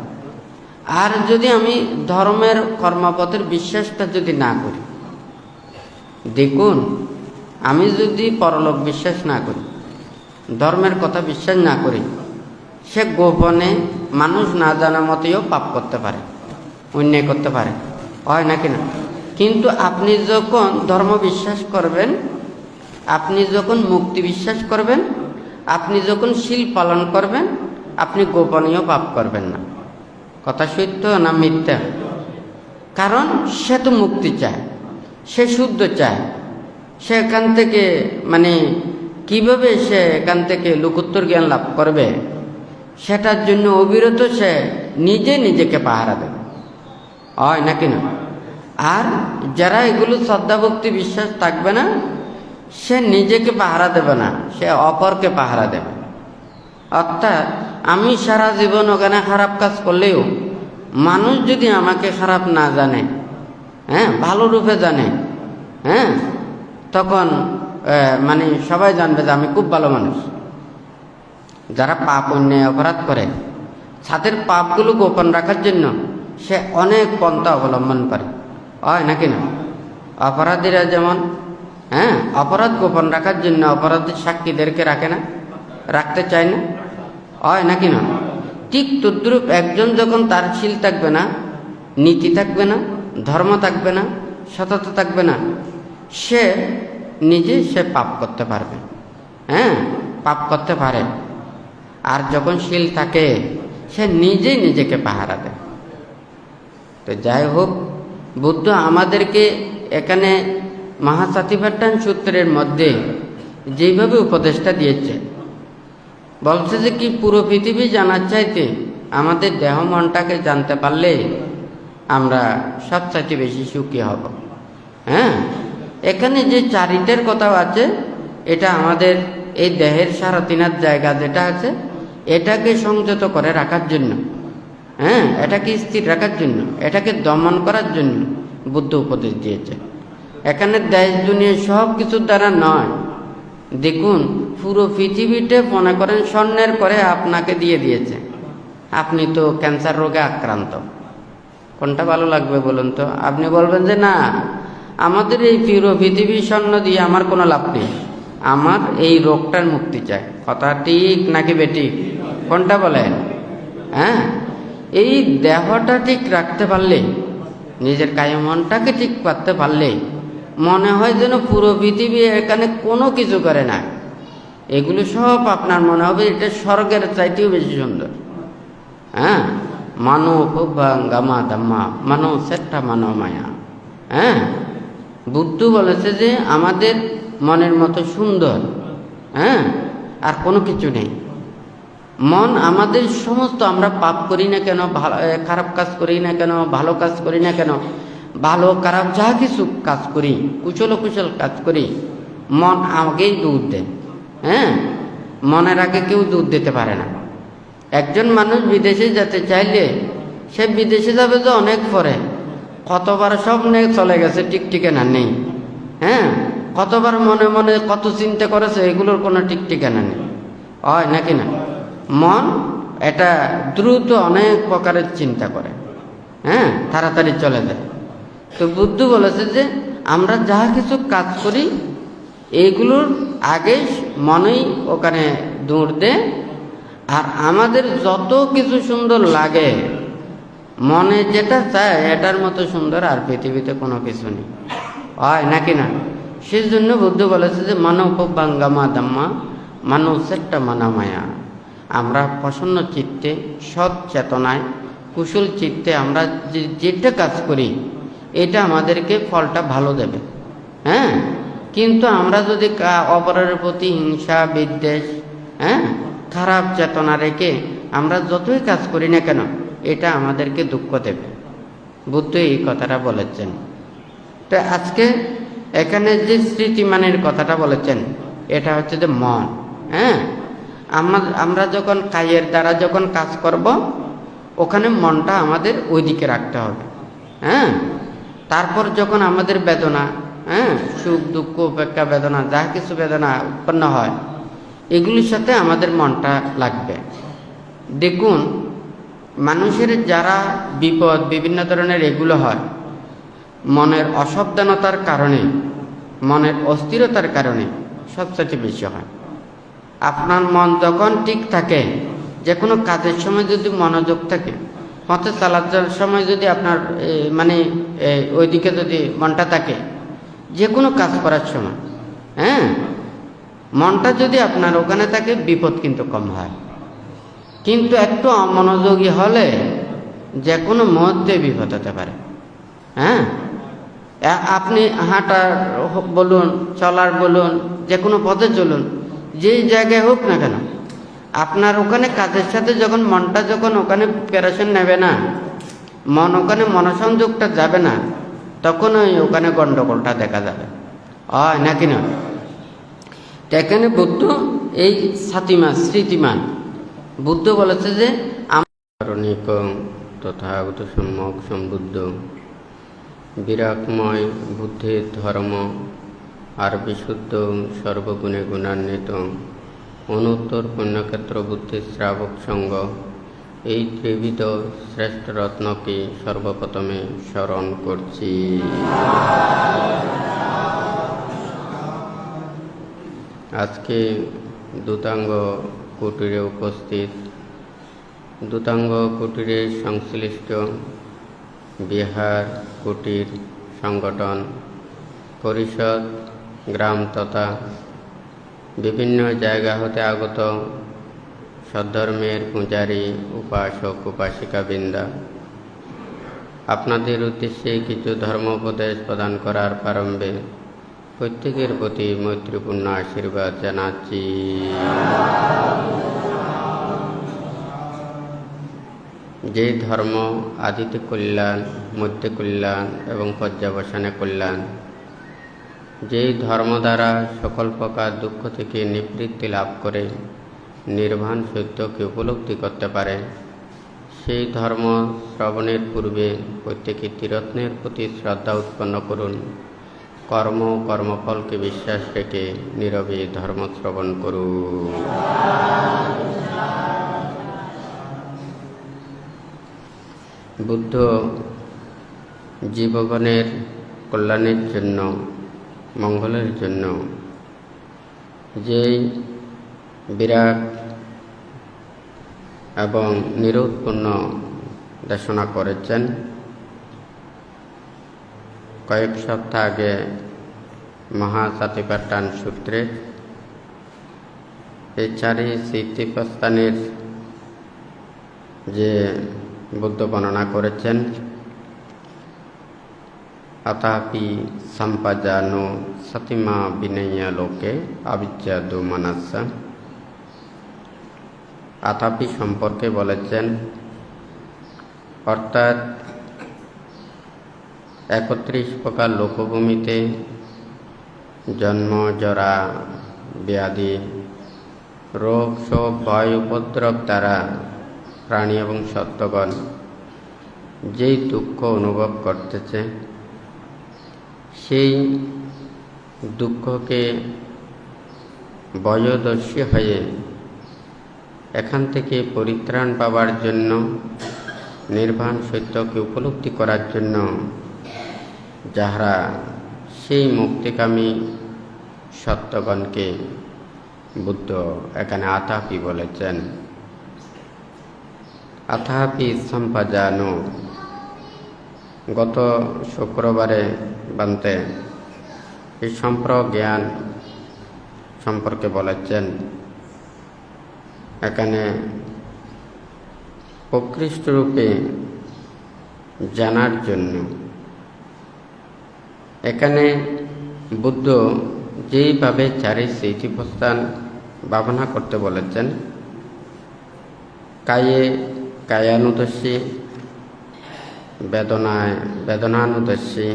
Speaker 1: আর যদি আমি ধর্মের কর্মপথের বিশ্বাসটা যদি না করি, দেখুন আমি যদি পরলোক বিশ্বাস না করি, ধর্মের কথা বিশ্বাস না করি, সে গোপনে মানুষ না জানা মতেও পাপ করতে পারে, অন্যায় করতে পারে, হয় নাকি না? কিন্তু আপনি যখন ধর্ম বিশ্বাস করবেন, আপনি যখন মুক্তি বিশ্বাস করবেন, আপনি যখন শীল পালন করবেন, আপনি গোপনীয় পাপ করবেন না। কথা সত্য না মিথ্যা? কারণ সে তো মুক্তি চায়, সে শুদ্ধ চায়। সে এখান থেকে কিভাবে সে এখান থেকে লোকোত্তর জ্ঞান লাভ করবে, সেটার জন্য অবিরত সে নিজেকে পাহারা দেবে, হয় নাকি না? আর যারা এগুলো শ্রদ্ধা ভক্তি বিশ্বাস থাকবে না, সে নিজেকে পাহারা দেবে না, সে অপরকে পাহারা দেবে। অর্থাৎ আমি সারা জীবন ওখানে খারাপ কাজ করলেও মানুষ যদি আমাকে খারাপ না জানে, ভালো রূপে জানে, তখন সবাই জানবে যে আমি খুব ভালো মানুষ। যারা পাপ অন্যায় অপরাধ করে, তাদের পাপগুলো গোপন রাখার জন্য সে অনেক পন্থা অবলম্বন করে, হয় নাকি না? অপরাধীরা যেমন অপরাধ গোপন রাখার জন্য অপরাধীর সাক্ষীদেরকে রাখে না, রাখতে চায় না, হয় নাকি না? ঠিক তদ্রূপ একজন যখন তার শীল থাকবে না, নীতি থাকবে না, ধর্ম থাকবে না, সততা থাকবে না, সে সে পাপ করতে পারবে, পাপ করতে পারে। আর যখন শীল থাকে, সে নিজেকে পাহারা দেয়। তো যাই হোক, বুদ্ধ আমাদেরকে এখানে মহাসাতিপাট্টান সূত্রের মধ্যে যেভাবে উপদেশটা দিয়েছে, বলছে যে কি পুরো পৃথিবী জানার চাইতে আমাদের দেহ মনটাকে জানতে পারলে আমরা সবচাইতে বেশি সুখী হব। এখানে যে চারিটার কথা আছে, এটা আমাদের এই দেহের সারাতিনার জায়গা যেটা আছে, এটাকে সংযত করে রাখার জন্য, এটাকে স্থির রাখার জন্য, এটাকে দমন করার জন্য বুদ্ধ উপদেশ দিয়েছে। এখানে দেশ দুনিয়া সব কিছুর দ্বারা নয়। দেখুন পুরো পৃথিবীতে মনে করেন স্বর্ণের করে আপনাকে দিয়ে দিয়েছে, আপনি তো ক্যান্সার রোগে আক্রান্ত, কোনটা ভালো লাগবে বলুন তো? আপনি বলবেন যে না, আমাদের এই পুরো পৃথিবী স্বর্ণ দিয়ে আমার কোনো লাভ নেই, আমার এই রোগটার মুক্তি চাই। কথা ঠিক নাকি বেঠিক? কোনটা বলেন? এই দেহটা ঠিক রাখতে পারলে, নিজের কায় মনটাকে ঠিক করতে পারলে মনে হয় যেন পুরো পৃথিবী এখানে কোনো কিছু করে না। এগুলো সব আপনার মনে হবে এটা স্বর্গের চাইতেও বেশি সুন্দর। মানো গামা দাম্মা মানো সেট্টা মানো মায়া। বুদ্ধ বলেছে যে আমাদের মনের মতো সুন্দর আর কোনো কিছু নেই। মন আমাদের সমস্ত, আমরা পাপ করি না কেন, খারাপ কাজ করি না কেন, ভালো কাজ করি না কেন, ভালো খারাপ যা কিছু কাজ করি, কুশল কুশল কাজ করি, মন আগেই দুধ দেয়। মনের আগে কেউ দুধ দিতে পারে না। একজন মানুষ বিদেশে যেতে চাইলে সে বিদেশে যাবে যে অনেক পরে, কতবার স্বপ্নে চলে গেছে, ঠিকঠিকানা নেই। কতবার মনে মনে কত চিন্তা করেছে, এগুলোর কোনো ঠিকঠিকানা নেই, হয় নাকি না? মন এটা দ্রুত অনেক প্রকারের চিন্তা করে, তাড়াতাড়ি চলে যায়। তো বুদ্ধ বলেছে যে আমরা যা কিছু কাজ করি এইগুলোর আগে মনেই ওখানে দৌড় দেয়। আর আমাদের যত কিছু সুন্দর লাগে, মনে যেটা চায় এটার মতো সুন্দর আর পৃথিবীতে কোনো কিছু নেই, হয় নাকি না? সেই জন্য বুদ্ধ বলেছে যে মানববাঙ্গামা দাম্মা মানব সেট্টা মানা মায়া। আমরা প্রসন্ন চিত্তে, সৎ চেতনায়, কুশল চিত্তে আমরা যেটা কাজ করি এটা আমাদেরকে ফলটা ভালো দেবে। কিন্তু আমরা যদি অপরের প্রতি হিংসা বিদ্বেষ, খারাপ চেতনা রেখে আমরা যতই কাজ করি না কেন, এটা আমাদেরকে দুঃখ দেবে। বুদ্ধ এই কথাটা বলেছেন। তো আজকে এখানে যে স্মৃতিমানের কথাটা বলেছেন, এটা হচ্ছে যে মন। আমরা যখন কায়ের দ্বারা যখন কাজ করব, ওখানে মনটা আমাদের ওইদিকে রাখতে হবে। তারপর যখন আমাদের বেদনা, হ্যাঁ, সুখ দুঃখ উপেক্ষা বেদনা যা কিছু বেদনা উৎপন্ন হয় এগুলির সাথে আমাদের মনটা লাগবে। দেখুন, মানুষের যারা বিপদ বিভিন্ন ধরনের এগুলো হয় মনের অসাবধানতার কারণে, মনের অস্থিরতার কারণে সবচেয়ে বেশি হয়। আপনার মন যখন ঠিক থাকে, যে কোনো কাজের সময় যদি মনোযোগ থাকে, পথে চালানোর সময় যদি আপনার ওইদিকে যদি মনটা থাকে, যে কোনো কাজ করার সময়, হ্যাঁ, মনটা যদি আপনার ওখানে থাকে বিপদ কিন্তু কম হয়। কিন্তু একটু অমনোযোগী হলে যে কোনো মুহূর্তে বিপদ হতে পারে। হ্যাঁ, আপনি হাঁটার বলুন, চলার বলুন, যে কোনো পথে চলুন, যেই জায়গায় হোক না কেন, আপনার ওখানে কাজের সাথে যখন মনটা যখন ওখানে প্রিপারেশন নেবে না, মন ওখানে মনসংযোগটা যাবে না, তখন ওখানে গণ্ডগোলটা দেখা যাবে, হয় নাকি না? এখানে বুদ্ধ এই স্মৃতিমান বুদ্ধ বলেছে যে কারণিক তথাগত সম্যক সম্বুদ্ধ বিরাটময় বুদ্ধির ধর্ম আর বিশুদ্ধ সর্বগুণে গুণান্বিত অনুত্তর পুণ্যক্ষেত্র বুদ্ধির শ্রাবক সঙ্গ এই ত্রিবিধ শ্রেষ্ঠ রত্নকে সর্বপ্রথমে স্মরণ করছি। আজকে দূতাঙ্গ কুটিরে উপস্থিত, দূতাঙ্গ কুটিরে সংশ্লিষ্ট বিহার কুটির সংগঠন পরিষদ, গ্রাম তথা বিভিন্ন জায়গা হতে আগত সদ্ধর্মের পূজারী, উপাসক উপাসিকাবৃন্দা, আপনাদের উদ্দেশ্যে কিছু ধর্মোপদেশ প্রদান করার প্রারম্ভে প্রত্যেকের প্রতি মৈত্রীপূর্ণ আশীর্বাদ জানাচ্ছি। যে ধর্ম আদিতে কল্যাণ, মধ্যে কল্যাণ এবং পর্যাবসানে কল্যাণ, যেই ধর্ম দ্বারা সকল প্রকার দুঃখ থেকে নিবৃত্তি লাভ করে নির্বাণ সত্যকে উপলব্ধি করতে পারে, সেই ধর্ম শ্রবণের পূর্বে প্রত্যেকে ত্রিরত্নের প্রতি শ্রদ্ধা উৎপন্ন করুন। কর্মফলকে বিশ্বাস রেখে নীরবে ধর্ম শ্রবণ করুন। বুদ্ধ জীবগণের কল্যাণের জন্য, মঙ্গলের জন্য যেই বিরাট এবং নিরোধপূর্ণ দেশনা করেছেন, কয়েক সপ্তাহ আগে মহাসাতিপাট্টান সূত্রে এই চারি স্মৃতিপ্রস্থানের যে বুদ্ধ বর্ণনা করেছেন, अथापि सम्पजानो सतिमा विनय लोके अविद्या दो मनस्सा। अथापि সম্পর্কে বলেছেন, অর্থাৎ 31 প্রকার লোকভূমিতে জন্ম, জরা, ব্যাধি, রোগ, শোক, ভয়, উপদ্রব দ্বারা প্রাণী এবং সত্ত্বগণ যেই দুঃখ অনুভব করতেছে, সেই দুঃখকে বয়োদর্শী হয়ে এখান থেকে পরিত্রাণ পাওয়ার জন্য, নির্বাণ সত্যকে উপলব্ধি করার জন্য যাহারা সেই মুক্তিকামী সত্যগণকে বুদ্ধ এখানে আথাপি বলেছেন। আথাপি সম্পাজানো, গত শুক্রবারে বান্তে এই সম্প্রজ্ঞান সম্পর্কে বলেছেন। এখানে প্রকৃষ্ট রূপে জানার জন্য এখানে বুদ্ধ যেইভাবে চারি স্মৃতিপ্রস্থান ভাবনা করতে বলেছেন, কায়ে কায়ানুদর্শী, বেদনায় বেদনানুদর্শী,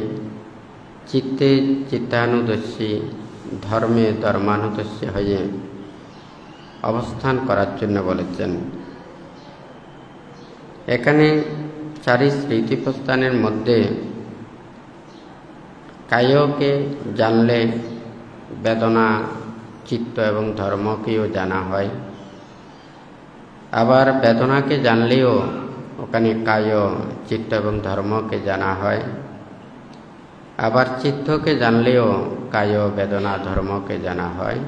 Speaker 1: চিত্তে চিত্তানুদর্শী, ধর্মে ধর্মানুদর্শী হয়ে অবস্থান করার জন্য বলেছেন। এখানে চারি স্মৃতিপ্রস্থানের মধ্যে কায়কে জানলে বেদনা, চিত্ত এবং ধর্মকেও জানা হয়। আবার বেদনাকে জানলেও ওখানে কায়, চিত্ত এবং ধর্মকে জানা হয়। আবার চিত্তকে জানলেও কায়, বেদনা, ধর্মকে জানা হয়।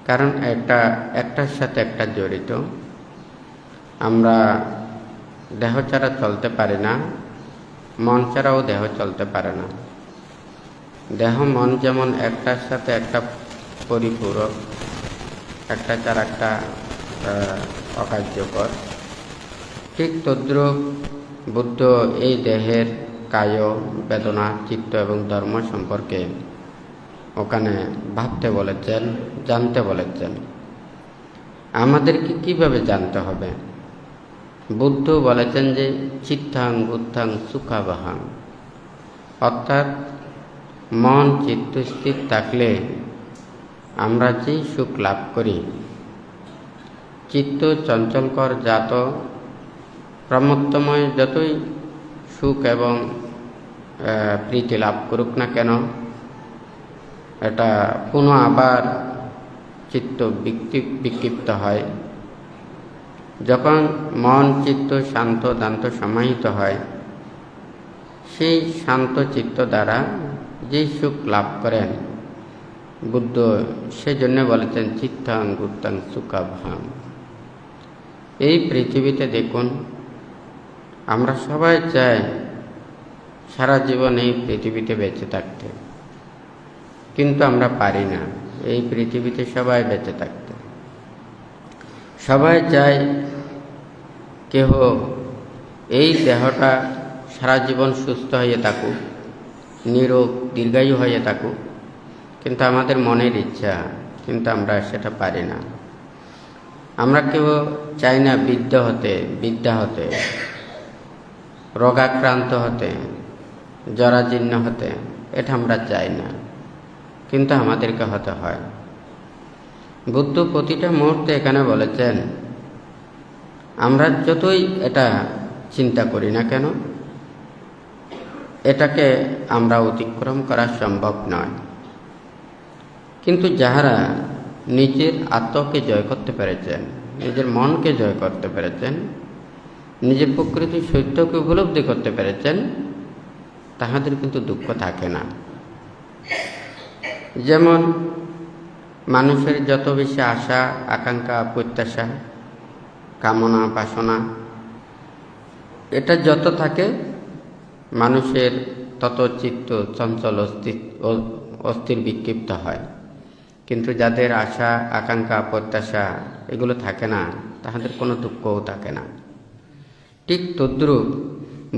Speaker 1: কারণ একটার সাথে একটা জড়িত। আমরা দেহ ছাড়া চলতে পারি না, মন ছাড়াও দেহ চলতে পারে না। দেহ মন যেমন একটার সাথে একটা পরিপূরক, একটা ছাড়া একটা অকার্যকর, ঠিক তদ্রূপ বুদ্ধ এই দেহের কায়, বেদনা, চিত্ত এবং ধর্ম সম্পর্কে ওখানে ভাবতে বলেছেন, জানতে বলেছেন। আমাদেরকে কিভাবে জানতে হবে? বুদ্ধ বলেছেন যে চিত্তাং বুদ্ধাং সুখাবহাং, অর্থাৎ মন চিত্ত স্থির থাকলে আমরা যে সুখ লাভ করি, চিত্ত চঞ্চলকর জাত প্রমত্তময় যতই সুখ এবং প্রীতি লাভ করুক না কেন, এটা পুনঃ আবার চিত্ত বিক্ষিপ্ত হয়। যখন মন চিত্ত শান্ত দান্ত সমাহিত হয়, সেই শান্ত চিত্ত দ্বারা যে সুখ লাভ করেন বুদ্ধ, সেজন্য বলেছেন চিত্তাং বুদ্ধাং সুখাবহাং। এই পৃথিবীতে দেখুন, আমরা সবাই চাই সারা জীবন এই পৃথিবীতে বেঁচে থাকতে, কিন্তু আমরা পারি না এই পৃথিবীতে সবাই বেঁচে থাকতে। সবাই চায় কেহ এই দেহটা সারা জীবন সুস্থ হয়ে থাকুক, নিরোগ দীর্ঘায়ু হয়ে থাকুক, কিন্তু আমাদের মনের ইচ্ছা, কিন্তু আমরা সেটা পারি না। আমরা কেউ চাই না বিদ্যা হতে, রোগাক্রান্ত হতে, জরাজীর্ণ হতে, এটা আমরা চাই না, কিন্তু আমাদেরকে হতে হয়। বুদ্ধ প্রতিটা মুহূর্তে এখানে বলেছেন, আমরা যতই এটা চিন্তা করি না কেন, এটাকে আমরা অতিক্রম করা সম্ভব নয়। কিন্তু যাহারা নিজের আত্মাকে জয় করতে পেরেছেন, নিজের মনকে জয় করতে পেরেছেন, নিজের প্রকৃতির সত্যকে উপলব্ধি করতে পেরেছেন, তাহাদের কিন্তু দুঃখ থাকে না। যেমন মানুষের যত বেশি আশা, আকাঙ্ক্ষা, প্রত্যাশা, কামনা, বাসনা, এটা যত থাকে, মানুষের তত চিত্ত চঞ্চল অস্থির বিক্ষিপ্ত হয়। কিন্তু যাদের আশা, আকাঙ্ক্ষা, প্রত্যাশা এগুলো থাকে না, তাহাদের কোনো দুঃখও থাকে না। ঠিক তদ্রূপ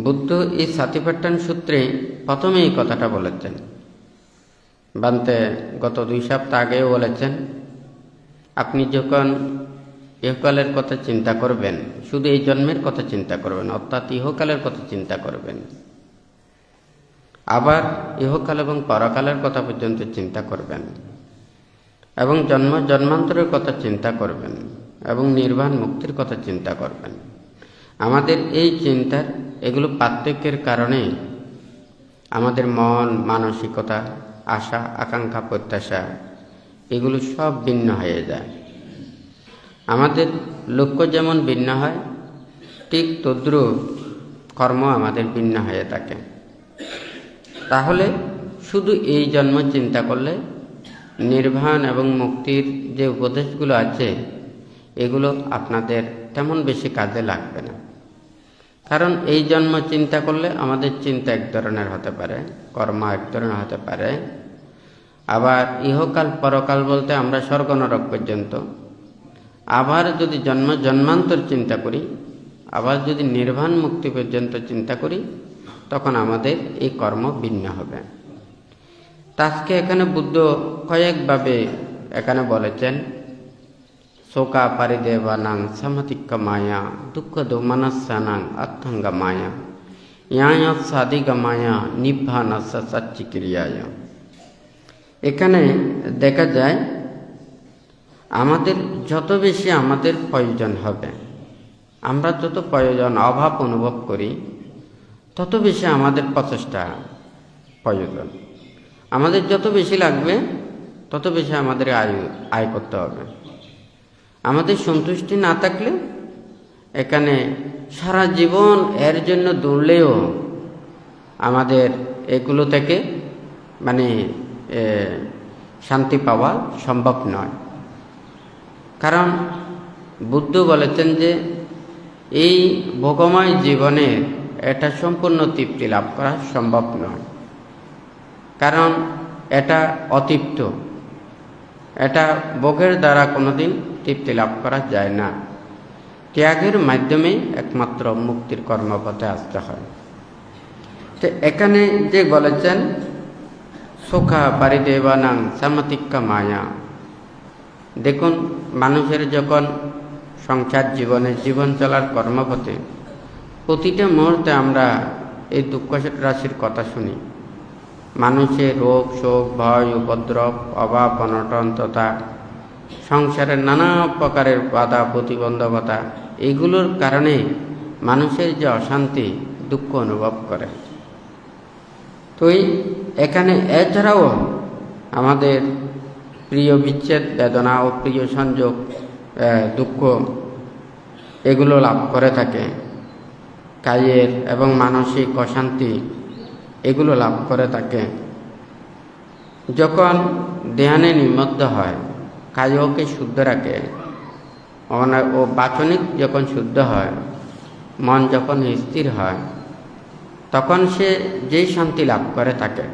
Speaker 1: বুদ্ধ এই সাতিপাট্টান সূত্রে প্রথমে এই কথাটা বলেছেন। বান্তে গত 2 সপ্তাহ আগেও বলেছেন, আপনি যখন ইহকালের কথা চিন্তা করবেন, শুধু এই জন্মের কথা চিন্তা করবেন, অর্থাৎ ইহকালের কথা চিন্তা করবেন, আবার ইহকাল এবং পরকালের কথা পর্যন্ত চিন্তা করবেন, এবং জন্মান্তরের কথা চিন্তা করবেন, এবং নির্বাণ মুক্তির কথা চিন্তা করবেন। আমাদের এই চিন্তার এগুলো পার্থক্যের কারণে আমাদের মন, মানসিকতা, আশা, আকাঙ্ক্ষা, প্রত্যাশা এগুলো সব ভিন্ন হয়ে যায়। আমাদের লক্ষ্য যেমন ভিন্ন হয়, ঠিক তদ্রূপ কর্ম আমাদের ভিন্ন হয়ে থাকে। তাহলে শুধু এই জন্ম চিন্তা করলে নির্বাণ এবং মুক্তির যে উপদেশগুলো আছে, এগুলো আপনাদের তেমন বেশি কাজে লাগবে না। কারণ এই জন্ম চিন্তা করলে আমাদের চিন্তা এক ধরনের হতে পারে, কর্ম এক ধরনের হতে পারে। আবার ইহকাল পরকাল বলতে আমরা স্বর্গ নরক পর্যন্ত। আবার যদি জন্মান্তর চিন্তা করি, আবার যদি নির্বাণ মুক্তি পর্যন্ত চিন্তা করি, তখন আমাদের এই কর্ম ভিন্ন হবে। আজকে এখানে বুদ্ধ কয়েকভাবে এখানে বলেছেন, শোকা পারিদেবানাং সামাতিক্য মায়া দুঃখ দোমানাসানাং আত্মাঙ্গা মায়া ইয়ায়া সাদিগা মায়া নিভানাসা সাচ্চিক্রিয়ায়। এখানে দেখা যায় আমাদের যত বেশি আমাদের প্রয়োজন হবে, আমরা যত প্রয়োজন অভাব অনুভব করি, তত বেশি আমাদের প্রচেষ্টা প্রয়োজন। আমাদের যত বেশি লাগবে তত বেশি আমাদের আয় করতে হবে। আমাদের সন্তুষ্টি না থাকলে এখানে সারা জীবন এর জন্য দৌড়লেও আমাদের এগুলো থেকে শান্তি পাওয়া সম্ভব নয়। কারণ বুদ্ধ বলেছেন যে এই ভোগময় জীবনে এটা সম্পূর্ণ তৃপ্তি লাভ করা সম্ভব নয়, কারণ এটা অতৃপ্ত, এটা ভোগের দ্বারা কোনোদিন তৃপ্তি লাভ করা যায় না। ত্যাগের মাধ্যমে একমাত্র মুক্তির কর্মপথে আসতে হয়। তো এখানে যে বলেছেন সুখা পারিদেবানাং সামাতিক্কা মায়া, দেখুন মানুষের যখন সংসার জীবনে জীবন চলার কর্মপথে প্রতিটা মুহূর্তে আমরা এই দুঃখ রাশির কথা শুনি। মানুষের রোগ শোক ভয় উপদ্রব অভাব অনটন তথা সংসারের নানা প্রকারের বাধা প্রতিবন্ধকতা, এইগুলোর কারণে মানুষের যে অশান্তি দুঃখ অনুভব করে। তো এখানে এছাড়াও আমাদের প্রিয় বিচ্ছেদ বেদনা ও প্রিয় সংযোগ দুঃখ এগুলো লাভ করে থাকে। কায়ের এবং মানসিক অশান্তি এগুলো লাভ করে থাকে। যখন ধ্যানে নিমগ্ন হয়, কায়কে শুদ্ধ রাখে ও বাচনিক যখন শুদ্ধ হয়, মন যখন স্থির হয়, তখন সে যেই শান্তি লাভ করে থাকে,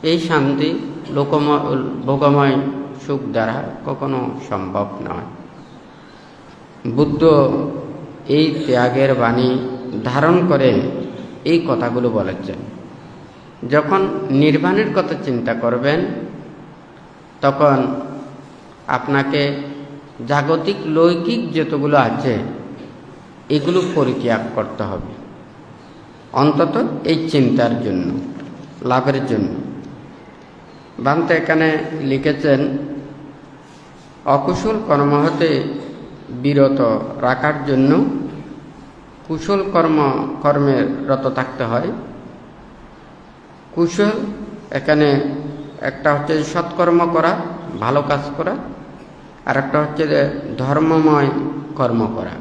Speaker 1: এই শান্তি ভোগময় সুখ দ্বারা কখনো সম্ভব নয়। বুদ্ধ এই ত্যাগের বাণী ধারণ করে এই কথাগুলো বলেছেন। যখন নির্বাণের কথা চিন্তা করবেন, তখন আপনাকে জাগতিক লৌকিক যতগুলো আছে এগুলো পরিত্যাগ করতে হবে, অন্তত এই চিন্তার জন্য, লাভের জন্য। বান্তে এখানে লিখেছেন অকুশল কর্ম হতে বিরত রাখার জন্য কুশল কর্মে রত থাকতে হয়। কুশল এখানে একটা হচ্ছে সৎকর্ম করা, ভালো কাজ করা, আর একটা হচ্ছে যে ধর্মময় কর্ম করা।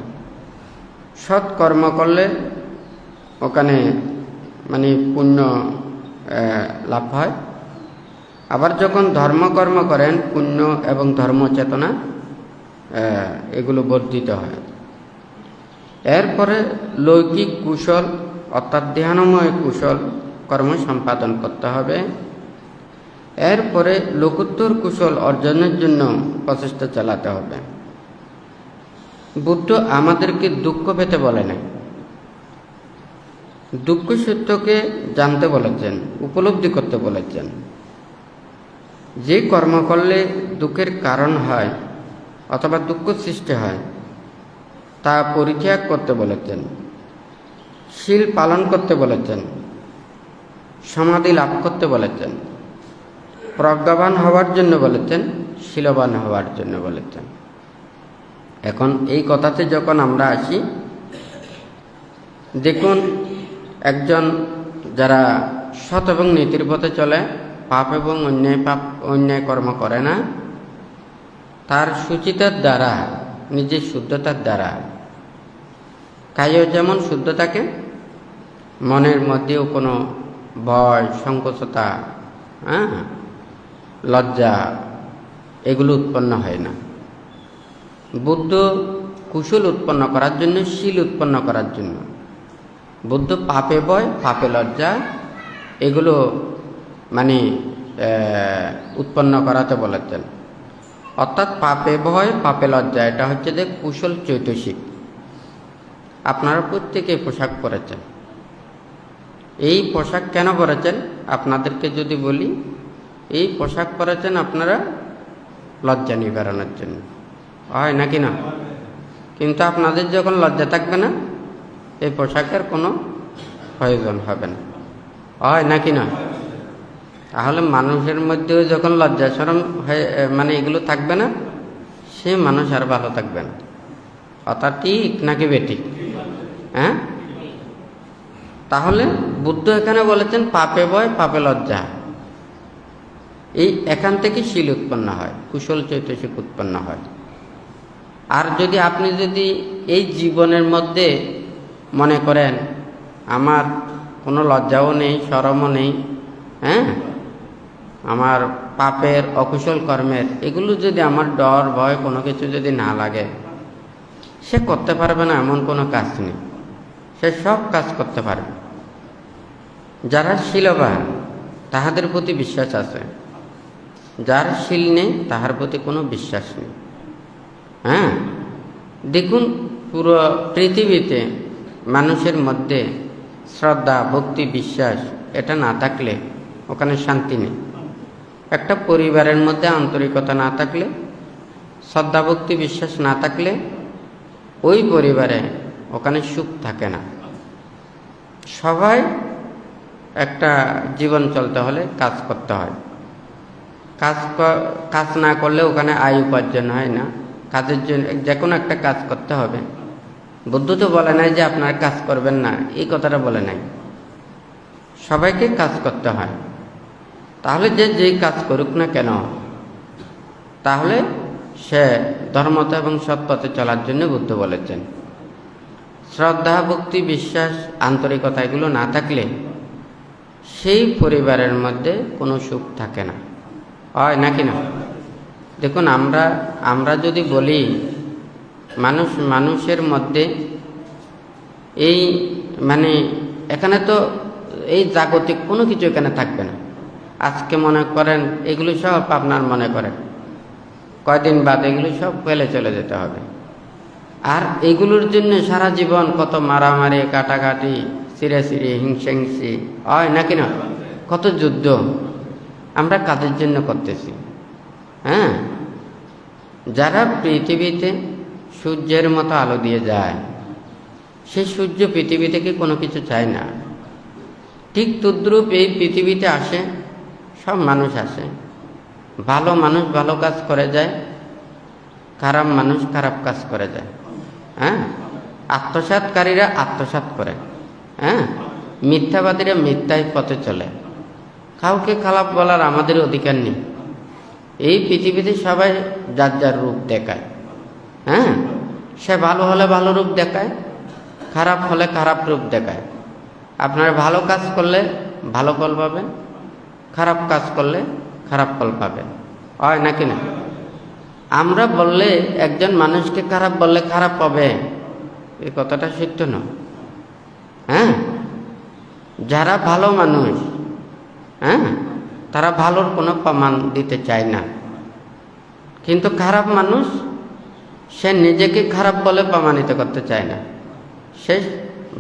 Speaker 1: সৎকর্ম করলে ওখানে পুণ্য লাভ হয়। আবার যখন ধর্মকর্ম করেন পুণ্য এবং ধর্ম চেতনা এগুলো বর্ধিত হয়। এরপরে লৌকিক কুশল অর্থাৎ ধ্যানময় কুশল কর্ম সম্পাদন করতে হবে। এরপরে লোকোত্তর কুশল অর্জনের জন্য প্রচেষ্টা চালাতে হবে। বুদ্ধ আমাদেরকে দুঃখ পেতে বলে নাই, দুঃখ সত্যকে জানতে বলেছেন, উপলব্ধি করতে বলেছেন। যে কর্ম করলে দুঃখের কারণ হয় অথবা দুঃখ সৃষ্টি হয় তা পরিত্যাগ করতে বলেছেন, শীল পালন করতে বলেছেন, সমাধি লাভ করতে বলেছেন, প্রজ্ঞাবান হওয়ার জন্য বলেছেন, শীলবান হওয়ার জন্য বলেছেন। এখন এই কথাতে যখন আমরা আসি, দেখুন একজন যারা সৎ এবং নীতির পথে চলে, পাপ এবং অন্যায় কর্ম করে না, তার সুচিতার দ্বারা, নিজের শুদ্ধতার দ্বারা কায় যেমন শুদ্ধ থাকে, মনের মধ্যেও কোনো ভয় সংকোচতা লজ্জা এগুলো উৎপন্ন হয় না। বুদ্ধ কুশল উৎপন্ন করার জন্য, শীল উৎপন্ন করার জন্য, বুদ্ধ পাপে ভয় পাপে লজ্জা এগুলো উৎপন্ন করাতে বলেছেন। অর্থাৎ পাপে ভয় পাপে লজ্জা এটা হচ্ছে যে কুশল চৈতসিক। আপনারা প্রত্যেকে পোশাক পরেছেন। এই পোশাক কেন পরেছেন আপনাদেরকে যদি বলি, এই পোশাক পরেছেন আপনারা লজ্জা নিবারণের জন্য, হয় নাকি না? কিন্তু আপনাদের যখন লজ্জা থাকবে না, এই পোশাকের কোনো প্রয়োজন হবে না, হয় নাকি না? তাহলে মানুষের মধ্যেও যখন লজ্জা শরম এগুলো থাকবে না, সে মানুষ আর ভালো থাকবে না। অর্থাৎ ঠিক নাকি বেঠিক? তাহলে বুদ্ধ এখানে বলেছেন পাপে ভয় পাপে লজ্জা, এই এখান থেকে শীল উৎপন্ন হয়, কুশল চৈতসিক উৎপন্ন হয়। আর যদি আপনি যদি এই জীবনের মধ্যে মনে করেন আমার কোনো লজ্জাও নেই, শরমও নেই, হ্যাঁ, আমার পাপের অকুশল কর্মের এগুলো যদি আমার ডর ভয় কোনো কিছু যদি না লাগে, সে করতে পারবে না এমন কোনো কাজ নেই, সে সব কাজ করতে পারবে। যারা শীলবান তাহাদের প্রতি বিশ্বাস আছে, যার শীল নেই তাহার প্রতি কোনো বিশ্বাস নেই। হ্যাঁ, দেখুন পুরো পৃথিবীতে মানুষের মধ্যে শ্রদ্ধা ভক্তি বিশ্বাস এটা না থাকলে ওখানে শান্তি নেই। একটা পরিবারের মধ্যে আন্তরিকতা না থাকলে, শ্রদ্ধা ভক্তি বিশ্বাস না থাকলে ওই পরিবারে ওখানে সুখ থাকে না। সবাই একটা জীবন চলতে হলে কাজ করতে হয়, কাজ না করলে ওখানে আয় উপার্জন হয় না। কাজের জন্য যে কোনো একটা কাজ করতে হবে। বুদ্ধ তো বলে নাই যে আপনার কাজ করবেন না, এই কথাটা বলে নাই, সবাইকে কাজ করতে হয়। তাহলে যে যেই কাজ করুক না কেন, তাহলে সে ধর্মতা এবং সৎ পথে চলার জন্য বুদ্ধ বলেছেন। শ্রদ্ধা ভক্তি বিশ্বাস আন্তরিকতা এগুলো না থাকলে সেই পরিবারের মধ্যে কোনো সুখ থাকে না, হয় নাকি না? দেখুন আমরা যদি বলি মানুষের মধ্যে এই মানে এখানে তো এই জাগতিক কোনো কিছু এখানে থাকবে না। আজকে মনে করেন এগুলো সব আপনার মনে করেন কয়দিন বাদ এগুলো সব ফেলে চলে যেতে হবে। আর এগুলোর জন্য সারা জীবন কত মারামারি কাটাকাটি চিরাচিরি হিংসাহিংসি হয় নাকি না, কত যুদ্ধ আমরা কাদের জন্য করতেছি? হ্যাঁ, যারা পৃথিবীতে সূর্যের মতো আলো দিয়ে যায়, সেই সূর্য পৃথিবী থেকে কোনো কিছু চায় না। ঠিক তদ্রূপ এই পৃথিবীতে আসে সব মানুষ আসে, ভালো মানুষ ভালো কাজ করে যায়, খারাপ মানুষ খারাপ কাজ করে যায়। হ্যাঁ, আত্মসাৎকারীরা আত্মসাৎ করে, হ্যাঁ, মিথ্যাবাদীরা মিথ্যায় পথে চলে। কাউকে খারাপ বলার আমাদের অধিকার নেই। এই পৃথিবীতে সবাই যার যার রূপ দেখায়। হ্যাঁ, সে ভালো হলে ভালো রূপ দেখায়, খারাপ হলে খারাপ রূপ দেখায়। আপনার ভালো কাজ করলে ভালো ফল পাবেন, খারাপ কাজ করলে খারাপ ফল পাবেন, হয় নাকি না? আমরা বললে একজন মানুষকে খারাপ বললে খারাপ পাবে, এই কথাটা সত্য নয়। হ্যাঁ, যারা ভালো মানুষ, হ্যাঁ, তারা ভালোর কোনো প্রমাণ দিতে চায় না। কিন্তু খারাপ মানুষ সে নিজেকে খারাপ বলে প্রমাণিত করতে চায় না, সে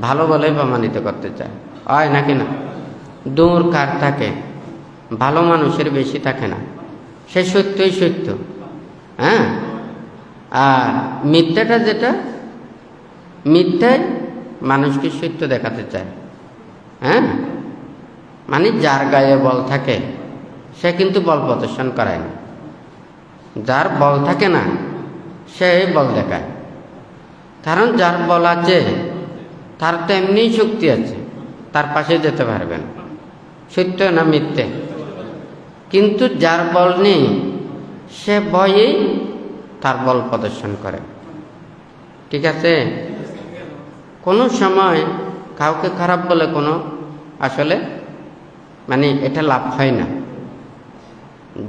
Speaker 1: ভালো বলে প্রমাণিত করতে চায়, হয় নাকি না? দূর কার থাকে, ভালো মানুষের বেশি থাকে না, সে সত্যই সত্য। হ্যাঁ, আর মিথ্যাটা যেটা, মিথ্যায় মানুষকে সত্য দেখাতে চায়। হ্যাঁ, মানে যার গায়ে বল থাকে সে কিন্তু বল প্রদর্শন করায় না, যার বল থাকে না সে বল দেখায়। কারণ যার বল আছে তার তো এমনিই শক্তি আছে, তার পাশে যেতে পারবেন, সত্য না মিথ্যে। কিন্তু যার বল নেই সে ভয়েই তার বল প্রদর্শন করে। ঠিক আছে, কোনো সময় কাউকে খারাপ বলে কোনো আসলে মানে এটা লাভ হয় না।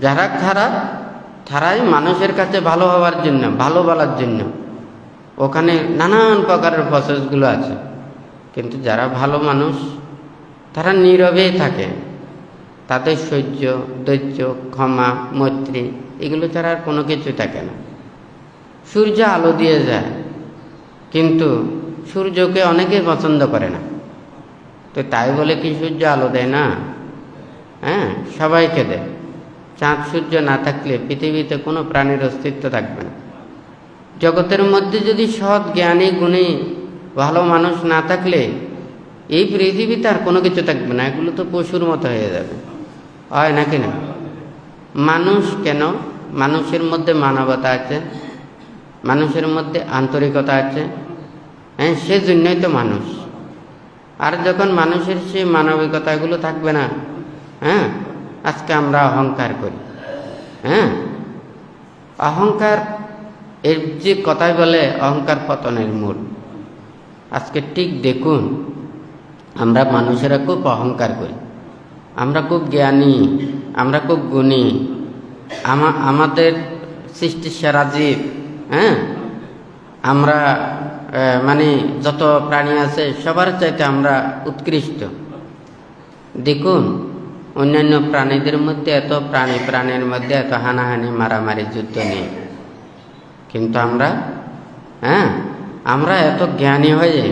Speaker 1: যারা খারাপ তারাই মানুষের কাছে ভালো হওয়ার জন্য, ভালো বলার জন্য ওখানে নানান প্রকারের প্রসেসগুলো আছে। কিন্তু যারা ভালো মানুষ তারা নীরবেই থাকে, তাদের সহ্য ধৈর্য ক্ষমা মৈত্রী এগুলো ছাড়া আর কোনো কিছু থাকে না। সূর্য আলো দিয়ে যায়, কিন্তু সূর্যকে অনেকেই পছন্দ করে না, তো তাই বলে কি সূর্য আলো দেয় না? হ্যাঁ, সবাইকে দেয়। চাঁদ সূর্য না থাকলে পৃথিবীতে কোনো প্রাণীর অস্তিত্ব থাকবে না। জগতের মধ্যে যদি সৎ জ্ঞানী গুণী ভালো মানুষ না থাকলে এই পৃথিবীতে আর কোনো কিছু থাকবে না, এগুলো তো পশুর মতো হয়ে যাবে, হয় নাকি না? মানুষ কেন? মানুষের মধ্যে মানবতা আছে, মানুষের মধ্যে আন্তরিকতা আছে। হ্যাঁ, সেজন্যই তো মানুষ। আর যখন মানুষের সেই মানবিকতাগুলো থাকবে না, হ্যাঁ, আজকে আমরা অহংকার করি, হ্যাঁ, অহংকার এর যে কথাই বলে অহংকার পতনের মূল। আজকে ঠিক দেখুন, আমরা মানুষেরা খুব অহংকার করি, আমরা খুব জ্ঞানী, আমরা খুব গুণী, আমাদের সৃষ্টির সেরা জীব, হ্যাঁ, আমরা মানে যত প্রাণী আছে সবার চাইতে আমরা উৎকৃষ্ট। দেখুন, অন্যান্য প্রাণীদের মধ্যে এত প্রাণীর মধ্যে এত হানাহানি, মারামারি, যুদ্ধ নেই, কিন্তু আমরা এত জ্ঞানী হয়ে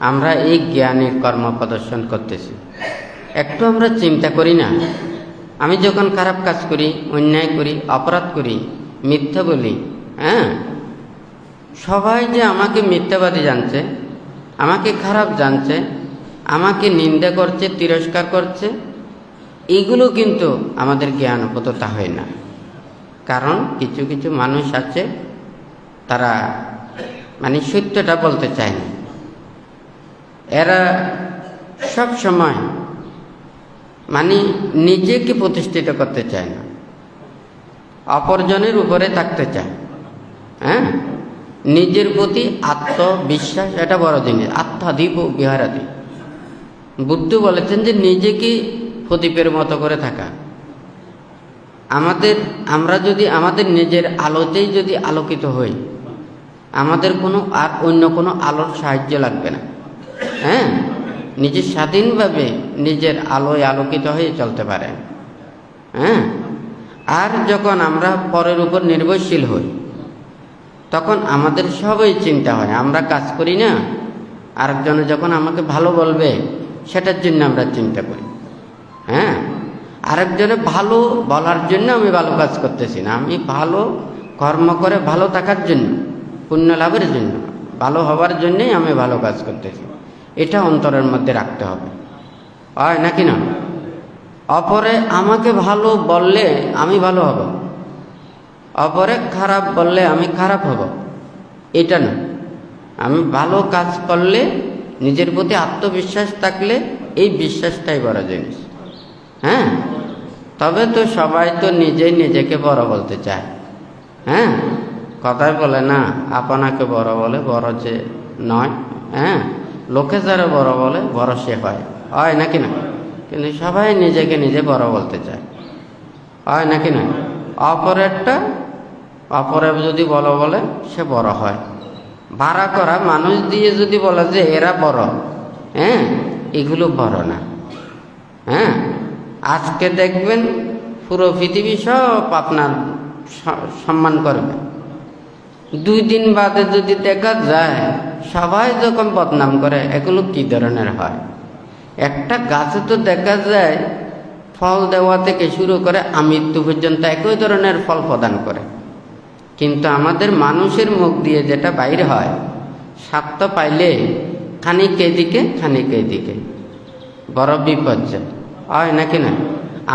Speaker 1: আমরা এই জ্ঞানের কর্ম প্রদর্শন করতেছি। একটু আমরা চিন্তা করি না? আমি যখন খারাপ কাজ করি, অন্যায় করি, অপরাধ করি, মিথ্যা বলি, হ্যাঁ, সবাই যে আমাকে মিথ্যাবাদী জানছে, আমাকে খারাপ জানছে, আমাকে নিন্দা করছে, তিরস্কার করছে, এগুলো কিন্তু আমাদের জ্ঞানবোধতা হয় না। কারণ কিছু কিছু মানুষ আছে, তারা মানে সত্যটা বলতে চায় না। এরা সব সময় মানে নিজেকে প্রতিষ্ঠিত করতে চায় না, অপরজনের উপরে থাকতে চায়, হ্যাঁ, নিজের প্রতি আত্মবিশ্বাস এটা বড় জিনিস। আত্মাধিপ বিহারাদি, বুদ্ধ বলেছেন যে নিজেকে প্রদীপের মতো করে থাকা। আমরা যদি আমাদের নিজের আলোতেই যদি আলোকিত হই, আমাদের আর অন্য কোনো আলোর সাহায্য লাগবে না, হ্যাঁ, নিজে স্বাধীনভাবে নিজের আলোয় আলোকিত হয়ে চলতে পারে, হ্যাঁ। আর যখন আমরা পরের উপর নির্ভরশীল হই, তখন আমাদের সবই চিন্তা হয়, আমরা কাজ করি না, আরেকজনে যখন আমাকে ভালো বলবে সেটার জন্য আমরা চিন্তা করি, হ্যাঁ। আরেকজনে ভালো বলার জন্য আমি ভালো কাজ করতেছি না, আমি ভালো কর্ম করে ভালো থাকার জন্য, পুণ্য লাভের জন্য, ভালো হবার জন্যই আমি ভালো কাজ করতেছি। এটা অন্তরের মধ্যে রাখতে হবে, হয় নাকি না? অপরে আমাকে ভালো বললে আমি ভালো হব, অপরে খারাপ বললে আমি খারাপ হব, এটা না। আমি ভালো কাজ করলে, নিজের প্রতি আত্মবিশ্বাস থাকলে, এই বিশ্বাসটাই বড় জিনিস, হ্যাঁ। তবে তো সবাই তো নিজেই নিজেকে বড় বলতে চায়, হ্যাঁ, কথাই বলে না, আপনাকে বড় বলে বড় যে নয়, হ্যাঁ, লোকে যারা বড় বলে বড় সে হয় নাকি না? কিন্তু সবাই নিজেকে নিজে বড় বলতে চায়, হয় নাকি না? অপরে যদি বড় বলে সে বড় হয়। ভাড়া করা মানুষ দিয়ে যদি বলে যে এরা বড়, হ্যাঁ, এগুলো বড় না, হ্যাঁ। আজকে দেখবেন পুরো পৃথিবী সব আপনার সম্মান করবে, 2 দিন বাদে যদি দেখা যায় সবাই যখন বদনাম করে, এগুলো কি ধরনের হয়? একটা গাছে তো দেখা যায় ফল দেওয়া থেকে শুরু করে আমৃত্যু পর্যন্ত একই ধরনের ফল প্রদান করে, কিন্তু আমাদের মানুষের মুখ দিয়ে যেটা বাইরে হয়, স্বার্থ পাইলে খানিক এদিকে খানিক এদিকে, বড় বিপর্যয়, হয় নাকি না?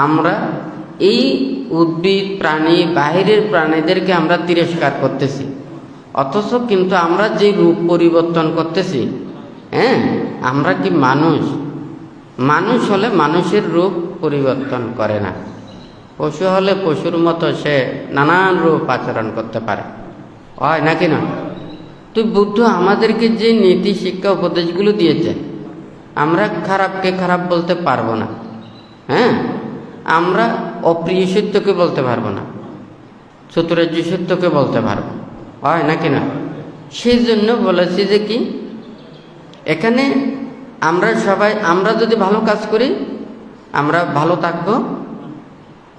Speaker 1: আমরা এই উদ্ভিদ প্রাণী, বাহিরের প্রাণীদেরকে আমরা তিরস্কার করতেছি, অথচ কিন্তু আমরা যে রূপ পরিবর্তন করতেছি, হ্যাঁ, আমরা কি মানুষ হলে মানুষের রূপ পরিবর্তন করে না, পশু হলে পশুর মতো সে নানান রূপ আচরণ করতে পারে, হয় নাকি না? তো বুদ্ধ আমাদেরকে যে নীতি শিক্ষা উপদেশগুলো দিয়েছে, আমরা খারাপকে খারাপ বলতে পারবো না, হ্যাঁ, আমরা অপ্রিয় সত্যকে বলতে পারবো না, চতুরার্য সত্যকে বলতে পারবো, হয় নাকি না? সেই জন্য বলেছি যে কি, এখানে আমরা যদি ভালো কাজ করি আমরা ভালো থাকবো,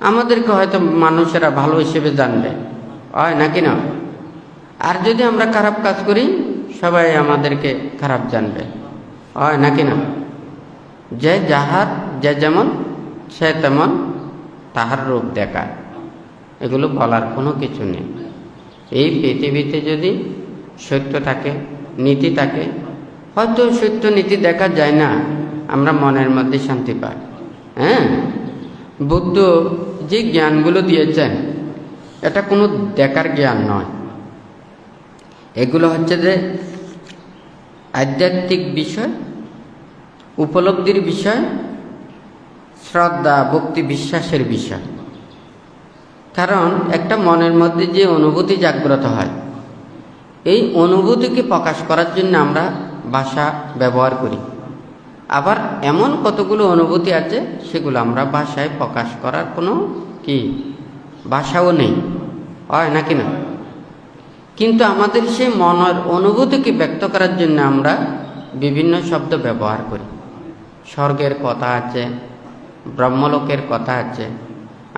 Speaker 1: আমাদেরকে হয়তো মানুষেরা ভালো হিসেবে জানবে, হয় নাকি না? আর যদি আমরা খারাপ কাজ করি সবাই আমাদেরকে খারাপ জানবে, হয় নাকি না? যে যেমন সে তেমন তাহার রূপ দেখায়, এগুলো বলার কোনো কিছু নেই। এই পৃথিবীতে যদি সত্য থাকে, নীতি থাকে, হয়তো সত্য নীতি দেখা যায় না, আমরা মনের মধ্যে শান্তি পাই, হ্যাঁ। বুদ্ধ যে জ্ঞানগুলো দিয়েছেন এটা কোনো দেখার জ্ঞান নয়, এগুলো হচ্ছে যে আধ্যাত্মিক বিষয়, উপলব্ধির বিষয়, শ্রদ্ধা, ভক্তি, বিশ্বাসের বিষয়। কারণ একটা মনের মধ্যে যে অনুভূতি জাগ্রত হয়, এই অনুভূতিকে প্রকাশ করার জন্য আমরা ভাষা ব্যবহার করি। আবার এমন কতগুলো অনুভূতি আছে সেগুলো আমরা ভাষায় প্রকাশ করার কোনো ভাষাও নেই, হয় নাকি না? কিন্তু আমাদের সেই মনের অনুভূতিকে ব্যক্ত করার জন্য আমরা বিভিন্ন শব্দ ব্যবহার করি। স্বর্গের কথা আছে, ব্রহ্মলোকের কথা আছে।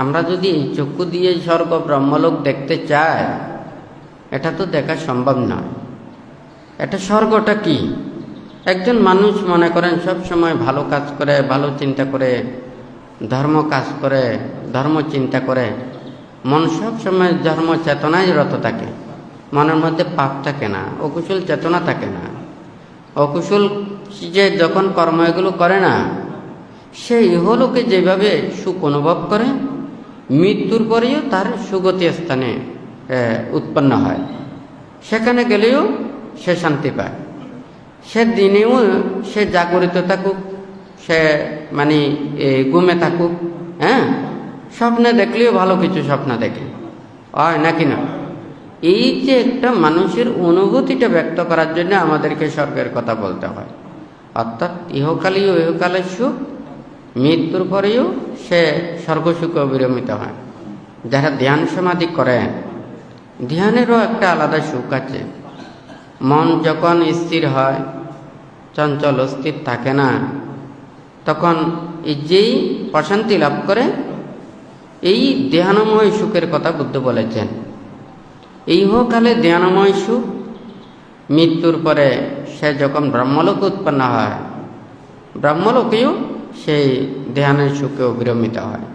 Speaker 1: আমরা যদি এই চক্ষু দিয়ে স্বর্গ ব্রহ্মলোক দেখতে চাই, এটা তো দেখা সম্ভব নয়। এটা স্বর্গটা কি? একজন মানুষ মনে করেন সব সময় ভালো কাজ করে, ভালো চিন্তা করে, ধর্ম কাজ করে, ধর্ম চিন্তা করে, মন সব সময় ধর্ম চেতনায় রত থাকে, মনের মধ্যে পাপ থাকে না, অকুশল চেতনা থাকে না। অকুশল যে যখন কর্ম এগুলো করে না, সে ইহলোকে যেভাবে সুখ অনুভব করে, মৃত্যুর পরেও তার সুগতি স্থানে উৎপন্ন হয়। সেখানে গেলেও সে শান্তি পায়। সে দিনেও সে জাগরিত থাকুক, সে ঘুমে থাকুক, স্বপ্নে দেখলেও ভালো কিছু স্বপ্ন দেখে, হয় নাকি না? এই যে একটা মানুষের অনুভূতিটা ব্যক্ত করার জন্য আমাদেরকে স্বর্গের কথা বলতে হয়। অর্থাৎ ইহকালীয় ইহকালের সুখ, মৃত্যুর পরেও সে স্বর্গসুখে অবিরমিত হয়। যারা ধ্যান সমাধি করে, ধ্যানেরও একটা আলাদা সুখ আছে। মন যখন স্থির হয়, চঞ্চল অস্থির থাকে না, তখন যেই প্রশান্তি লাভ করে, এই ধ্যানময় সুখের কথা বুদ্ধ বলেছেন। ইহকালে ধ্যানময় সুখ, মৃত্যুর পরে সে যখন ব্রহ্মলোক উৎপন্ন হয়, ব্রহ্মলোকেও সেই ধ্যানের সুখে অবিরমিত হয়।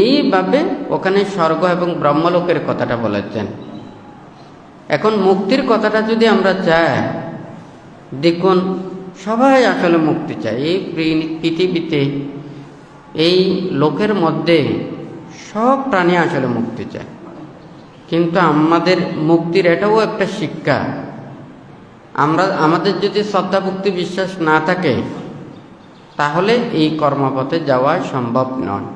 Speaker 1: এইভাবে ওখানে স্বর্গ এবং ব্রহ্মলোকের কথাটা বলেছেন। এখন মুক্তির কথাটা যদি আমরা চাই, দেখুন সবাই আসলে মুক্তি চায়। এই পৃথিবীতে, এই লোকের মধ্যে সব প্রাণী আসলে মুক্তি চায়। কিন্তু আমাদের মুক্তির এটাও একটা শিক্ষা। আমাদের যদি শ্রদ্ধা, ভক্তি, বিশ্বাস না থাকে, তাহলে এই কর্মপথে যাওয়া সম্ভব নয়।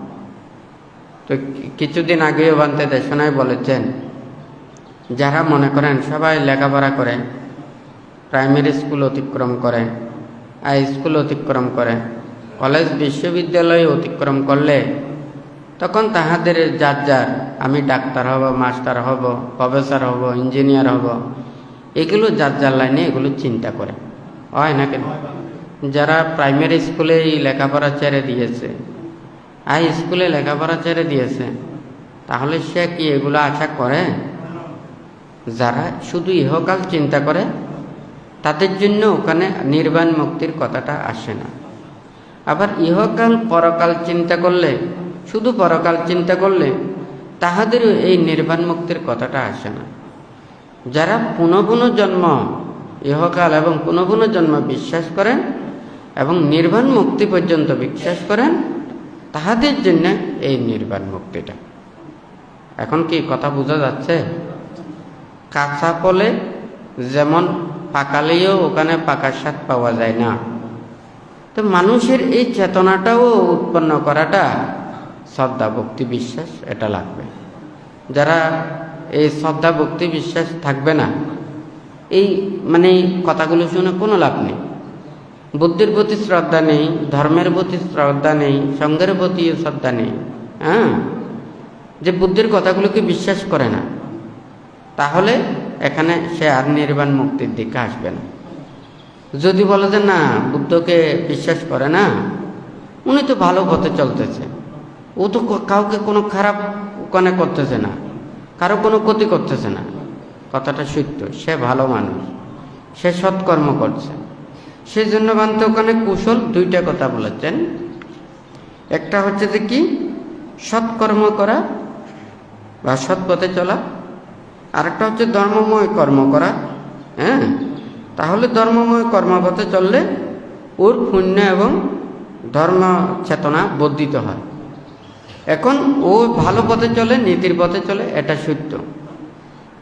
Speaker 1: তো কিছুদিন আগেও বান্তে দেশনায় বলেছেন, যারা মনে করেন সবাই লেখাপড়া করে, প্রাইমারি স্কুল অতিক্রম করে, হাই স্কুল অতিক্রম করে, কলেজ বিশ্ববিদ্যালয় অতিক্রম করলে তখন তাহাদের যার যার আমি ডাক্তার হব, মাস্টার হব, প্রফেসর হব, ইঞ্জিনিয়ার হব, এগুলো যার যার লাইনে এগুলো চিন্তা করে, হয় না কেন? যারা প্রাইমারি স্কুলে লেখাপড়া ছেড়ে দিয়েছে, হাই স্কুলে লেখাপড়া ছেড়ে দিয়েছে, তাহলে সে কি এগুলো আশা করে? যারা শুধু ইহকাল চিন্তা করে, তাদের জন্য ওখানে নির্বাণ মুক্তির কথাটা আসে না। আবার ইহকাল পরকাল চিন্তা করলে, শুধু পরকাল চিন্তা করলে তাহাদেরও এই নির্বাণ মুক্তির কথাটা আসে না। যারা পুনঃ পুনঃ জন্ম, ইহকাল এবং পুনঃ পুনঃ জন্ম বিশ্বাস করেন এবং নির্বাণ মুক্তি পর্যন্ত বিশ্বাস করেন, তাহাদের জন্য এই নির্বাণ মুক্তিটা। এখন কি কথা বোঝা যাচ্ছে? কাঁচা ফলে যেমন পাকালেও ওখানে পাকার স্বাদ পাওয়া যায় না, তো মানুষের এই চেতনাটাও উৎপন্ন করাটা শ্রদ্ধা, ভক্তি, বিশ্বাস এটা লাগবে। যারা এই শ্রদ্ধা, ভক্তি, বিশ্বাস থাকবে না, এই কথাগুলো শুনে কোনো লাভ নেই। বুদ্ধির প্রতি শ্রদ্ধা নেই, ধর্মের প্রতি শ্রদ্ধা নেই, সঙ্গের প্রতি শ্রদ্ধা নেই, যে বুদ্ধির কথাগুলোকে বিশ্বাস করে না, তাহলে এখানে সে আর নির্বাণ মুক্তির দিকে আসবে না। যদি বলে যে না, বুদ্ধকে বিশ্বাস করে না, উনি তো ভালো পথে চলতেছে, ও তো কাউকে কোনো খারাপ ওখানে করতেছে না, কারো কোনো ক্ষতি করতেছে না, কথাটা সত্য, সে ভালো মানুষ, সে সৎকর্ম করছে, সেজন্য বান্তে ওখানে কুশল দুইটা কথা বলেছেন। একটা হচ্ছে যে কি, সৎকর্ম করা বা সৎ পথে চলা, আরেকটা হচ্ছে ধর্মময় কর্ম করা। তাহলে ধর্মময় কর্মপথে চললে ওর পুণ্য এবং ধর্ম চেতনা বর্ধিত হয়। এখন ও ভালো পথে চলে, নীতির পথে চলে, এটা সত্য।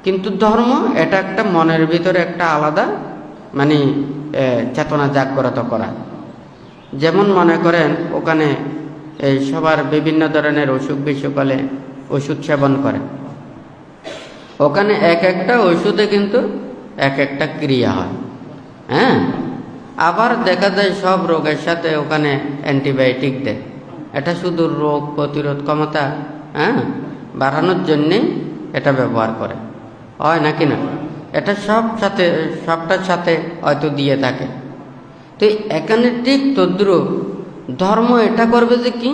Speaker 1: কিন্তু ধর্ম এটা একটা মনের ভিতরে একটা আলাদা মানে চেতনা জাগ্রত করা। যেমন মনে করেন ওখানে এই সবার বিভিন্ন ধরনের অসুখ বিসুখ হলে ওষুধ সেবন করে, ওখানে এক একটা ওষুধে কিন্তু এক একটা ক্রিয়া হয়। হ্যাঁ, আবার দেখা যায় সব রোগের সাথে ওখানে অ্যান্টিবায়োটিক দেয়। এটা শুধু রোগ প্রতিরোধ ক্ষমতা বাড়ানোর জন্যে এটা ব্যবহার করে, হয় নাকি না? এটা সবটার সাথে হয়তো দিয়ে থাকে। তো এখানে ঠিক তদ্রুপ ধর্ম এটা করবে যে কি,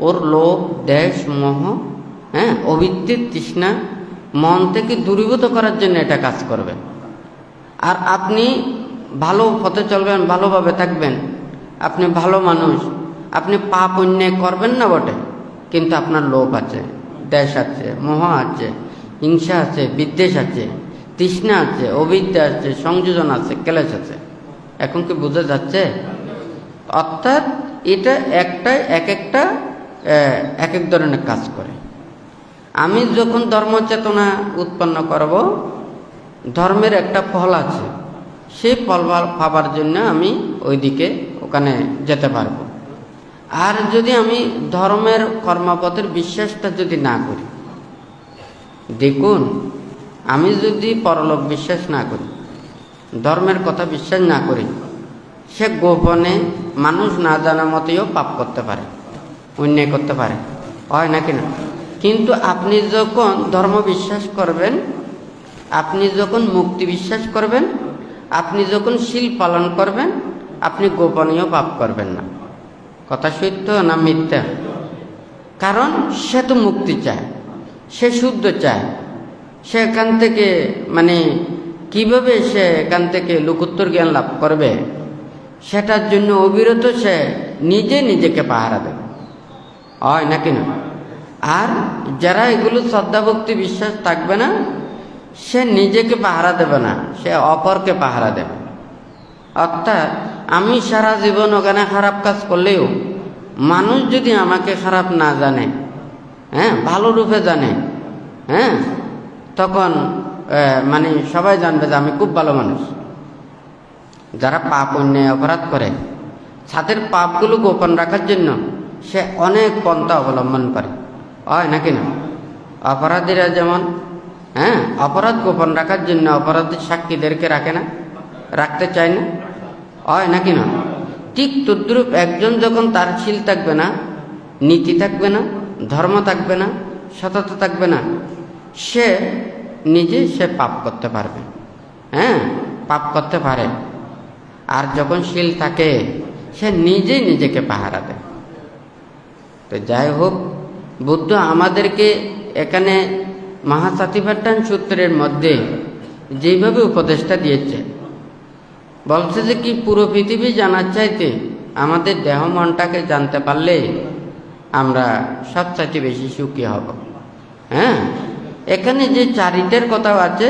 Speaker 1: ওর লোভ, দেশ, মোহ, অবিদ্যের তৃষ্ণা মন থেকে দূরীভূত করার জন্য এটা কাজ করবে। আর আপনি ভালো পথে চলবেন, ভালোভাবে থাকবেন, আপনি ভালো মানুষ, আপনি পাপ অন্যায় করবেন না বটে, কিন্তু আপনার লোভ আছে, দেশ আছে, মোহ আছে, হিংসা আছে, বিদ্বেষ আছে, তৃষ্ণা আছে, অবিদ্যা আছে, সংযোজন আছে, ক্লেশ আছে। এখন কি বোঝা যাচ্ছে? অর্থাৎ এটা এক এক ধরনের কাজ করে। আমি যখন ধর্মচেতনা উৎপন্ন করব, ধর্মের একটা ফল আছে, সেই ফল পাবার জন্য আমি ওখানে যেতে পারবো। আর যদি আমি ধর্মের কর্মপথের বিশ্বাসটা যদি না করি, দেখুন, আমি যদি পরলোক বিশ্বাস না করি, ধর্মের কথা বিশ্বাস না করি, সে গোপনে মানুষ না জানা মতেও পাপ করতে পারে, অন্যায় করতে পারে, হয় নাকি না? কিন্তু আপনি যখন ধর্ম বিশ্বাস করবেন, আপনি যখন মুক্তি বিশ্বাস করবেন, আপনি যখন শীল পালন করবেন, আপনি গোপনীয় পাপ করবেন না। কথা সত্য না মিথ্যা? কারণ সে তো মুক্তি চায়, সে শুদ্ধ চায়। সে এখান থেকে কিভাবে সে এখান থেকে লোকোত্তর জ্ঞান লাভ করবে, সেটার জন্য অবিরত সে নিজেকে পাহারা দেবে, হয় নাকি না? আর যারা এগুলো শ্রদ্ধা ভক্তি বিশ্বাস থাকবে না, সে নিজেকে পাহারা দেবে না, সে অপরকে পাহারা দেবে। অর্থাৎ আমি সারা জীবন ওখানে খারাপ কাজ করলেও মানুষ যদি আমাকে খারাপ না জানে, ভালো রূপে জানে, তখন সবাই জানবে যে আমি খুব ভালো মানুষ। যারা পাপ অন্যায় অপরাধ করে, তাদের পাপগুলো গোপন রাখার জন্য সে অনেক পন্থা অবলম্বন করে, হয় নাকি না? অপরাধীরা যেমন অপরাধ গোপন রাখার জন্য অপরাধের সাক্ষীদেরকে রাখে না, রাখতে চায় না, হয় নাকি না? ঠিক তদ্রূপ একজন যখন তার শীল থাকবে না, নীতি থাকবে না, ধর্ম থাকবে না, সততা থাকবে না, সে পাপ করতে পারবে, পাপ করতে পারে। আর যখন শীল থাকে, সে নিজেকে পাহারা দেয়। তো যাই হোক, বুদ্ধ আমাদেরকে এখানে মহাসাতিপাট্টান সূত্রের মধ্যে যেভাবে উপদেশটা দিয়েছে, বলছে যে কি, পুরো পৃথিবী জানার চাইতে আমাদের দেহ মনটাকে জানতে পারলে আমরা সবচাইতে বেশি সুখী হব। এখানে যে চারিটার কথা আছে,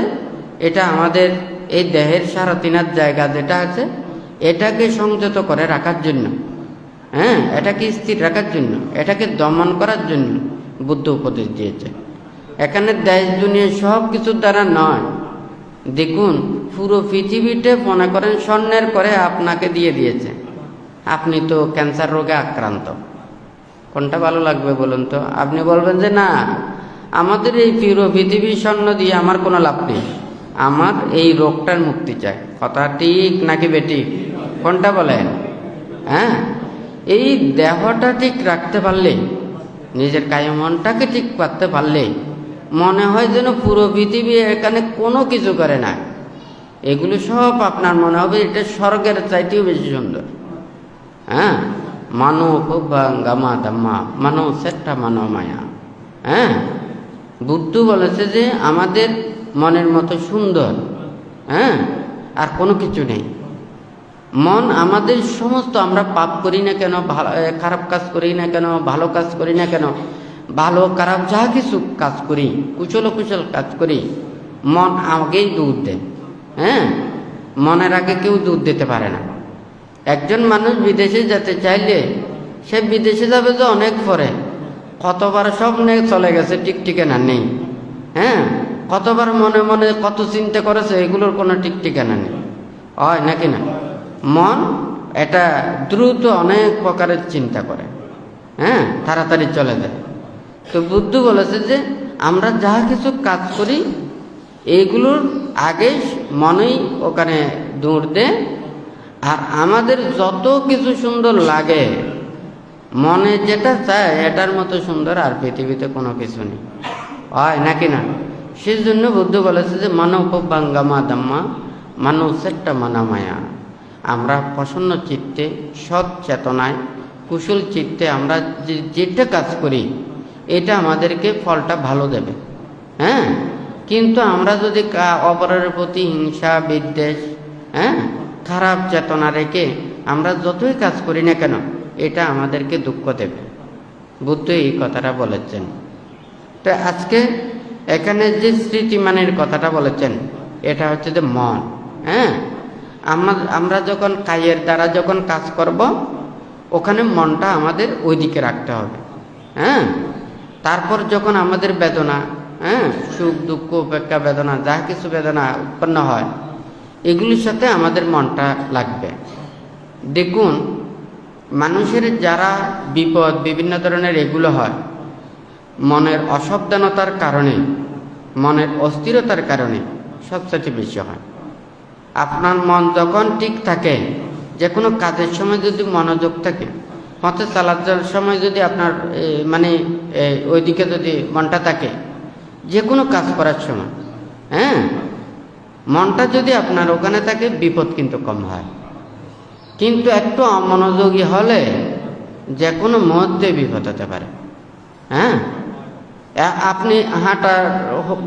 Speaker 1: এটা আমাদের এই দেহের সারাতিনার জায়গা যেটা আছে, এটাকে সংযত করে রাখার জন্য, এটাকে স্থির রাখার জন্য, এটাকে দমন করার জন্য বুদ্ধ উপদেশ দিয়েছে। এখানে দেশ দুনিয়া সব কিছুর দ্বারা নয়। দেখুন, পুরো পৃথিবীতে মনে করেন স্বর্ণের করে আপনাকে দিয়ে দিয়েছে, আপনি তো ক্যান্সার রোগে আক্রান্ত। কোনটা ভালো লাগবে বলুন তো? আপনি বলবেন যে না, আমাদের এই পুরো পৃথিবী স্বর্ণ দিয়ে আমার কোনো লাভ নেই, আমার এই রোগটার মুক্তি চাই। কথা ঠিক নাকি বেঠিক? কোনটা বলেন? এই দেহটা ঠিক রাখতে পারলে, নিজের কায় মনটাকে ঠিক করতে পারলে মনে হয় যেন পুরো পৃথিবী এখানে কোনো কিছু করে না। এগুলো সব আপনার মনে হবে এটা স্বর্গের চাইতেও বেশি সুন্দর। মানো গামা দাম্মা মানো সেট্টা মানো মায়া। বুদ্ধ বলেছে যে আমাদের মনের মতো সুন্দর আর কোনো কিছু নেই। মন আমাদের সমস্ত, আমরা পাপ করি না কেন, খারাপ কাজ করি না কেন, ভালো কাজ করি না কেন, ভালো খারাপ যা কিছু কাজ করি, কুশল কুশল কাজ করি, মন আগেই দুধ দেয়। মনের আগে কেউ দুধ দিতে পারে না। একজন মানুষ বিদেশে যেতে চাইলে সে বিদেশে যাবে যে অনেক পরে, কতবার স্বপ্নে চলে গেছে, ঠিকঠিকানা নেই। কতবার মনে মনে কত চিন্তা করেছে, এগুলোর কোনো ঠিকঠিকানা নেই। হয় নাকি না? মন এটা দ্রুত অনেক প্রকারের চিন্তা করে, হ্যাঁ, তাড়াতাড়ি চলে যায়। তো বুদ্ধ বলেছে যে আমরা যা কিছু কাজ করি এইগুলোর আগে মনেই ওখানে দৌড় দেয়, আর আমাদের যত কিছু সুন্দর লাগে, মনে যেটা চায় এটার মতো সুন্দর আর পৃথিবীতে কোনো কিছু নেই, হয় নাকি না? সেই জন্য বুদ্ধ বলেছে যে মানববাঙ্গামা দাম্মা মানুষেরটা মানামায়া। আমরা প্রসন্ন চিত্তে, সৎ চেতনায়, কুশল চিত্তে আমরা যেটা কাজ করি এটা আমাদেরকে ফলটা ভালো দেবে, হ্যাঁ। কিন্তু আমরা যদি অপরের প্রতি হিংসা বিদ্বেষ, হ্যাঁ, খারাপ চেতনা রেখে আমরা যতই কাজ করি না কেন এটা আমাদেরকে দুঃখ দেবে। বুদ্ধ এই কথাটা বলেছেন। তো আজকে এখানে যে স্মৃতিমানের কথাটা বলেছেন এটা হচ্ছে যে মন, হ্যাঁ। আমরা যখন কায়ের দ্বারা যখন কাজ করব ওখানে মনটা আমাদের ওই দিকে রাখতে হবে, হ্যাঁ। তারপর যখন আমাদের বেদনা, হ্যাঁ, সুখ দুঃখ উপেক্ষা বেদনা যা কিছু বেদনা উৎপন্ন হয় এগুলির সাথে আমাদের মনটা লাগবে। দেখুন মানুষের যারা বিপদ বিভিন্ন ধরনের এগুলো হয় মনের অসাবধানতার কারণে, মনের অস্থিরতার কারণে সবচেয়ে বেশি হয়। আপনার মন যখন ঠিক থাকে, যে কোনো কাজের সময় যদি মনোযোগ থাকে, পথে চালানোর সময় যদি আপনার মানে ওইদিকে যদি মনটা থাকে, যে কোনো কাজ করার সময়, হ্যাঁ, মনটা যদি আপনার ওখানে থাকে বিপদ কিন্তু কম হয়। কিন্তু একটু অমনোযোগী হলে যে কোনো মুহূর্তে বিপদ হতে পারে, হ্যাঁ। আপনি হাঁটার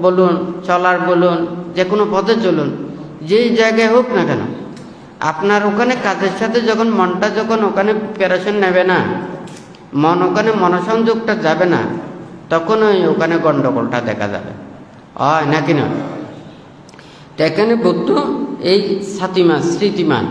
Speaker 1: বলুন, চলার বলুন, যে কোনো পথে চলুন, যেই জায়গায় হোক না কেন, আপনার ওখানে কাজের সাথে যখন মনটা যখন ওখানে প্রিপারেশন নেবে না, মন ওখানে মনোসংযোগটা যাবে না, তখন ওখানে গণ্ডগোলটা দেখা যাবে, হয় নাকি না? তো এখানে বুদ্ধ এই স্মৃতিমান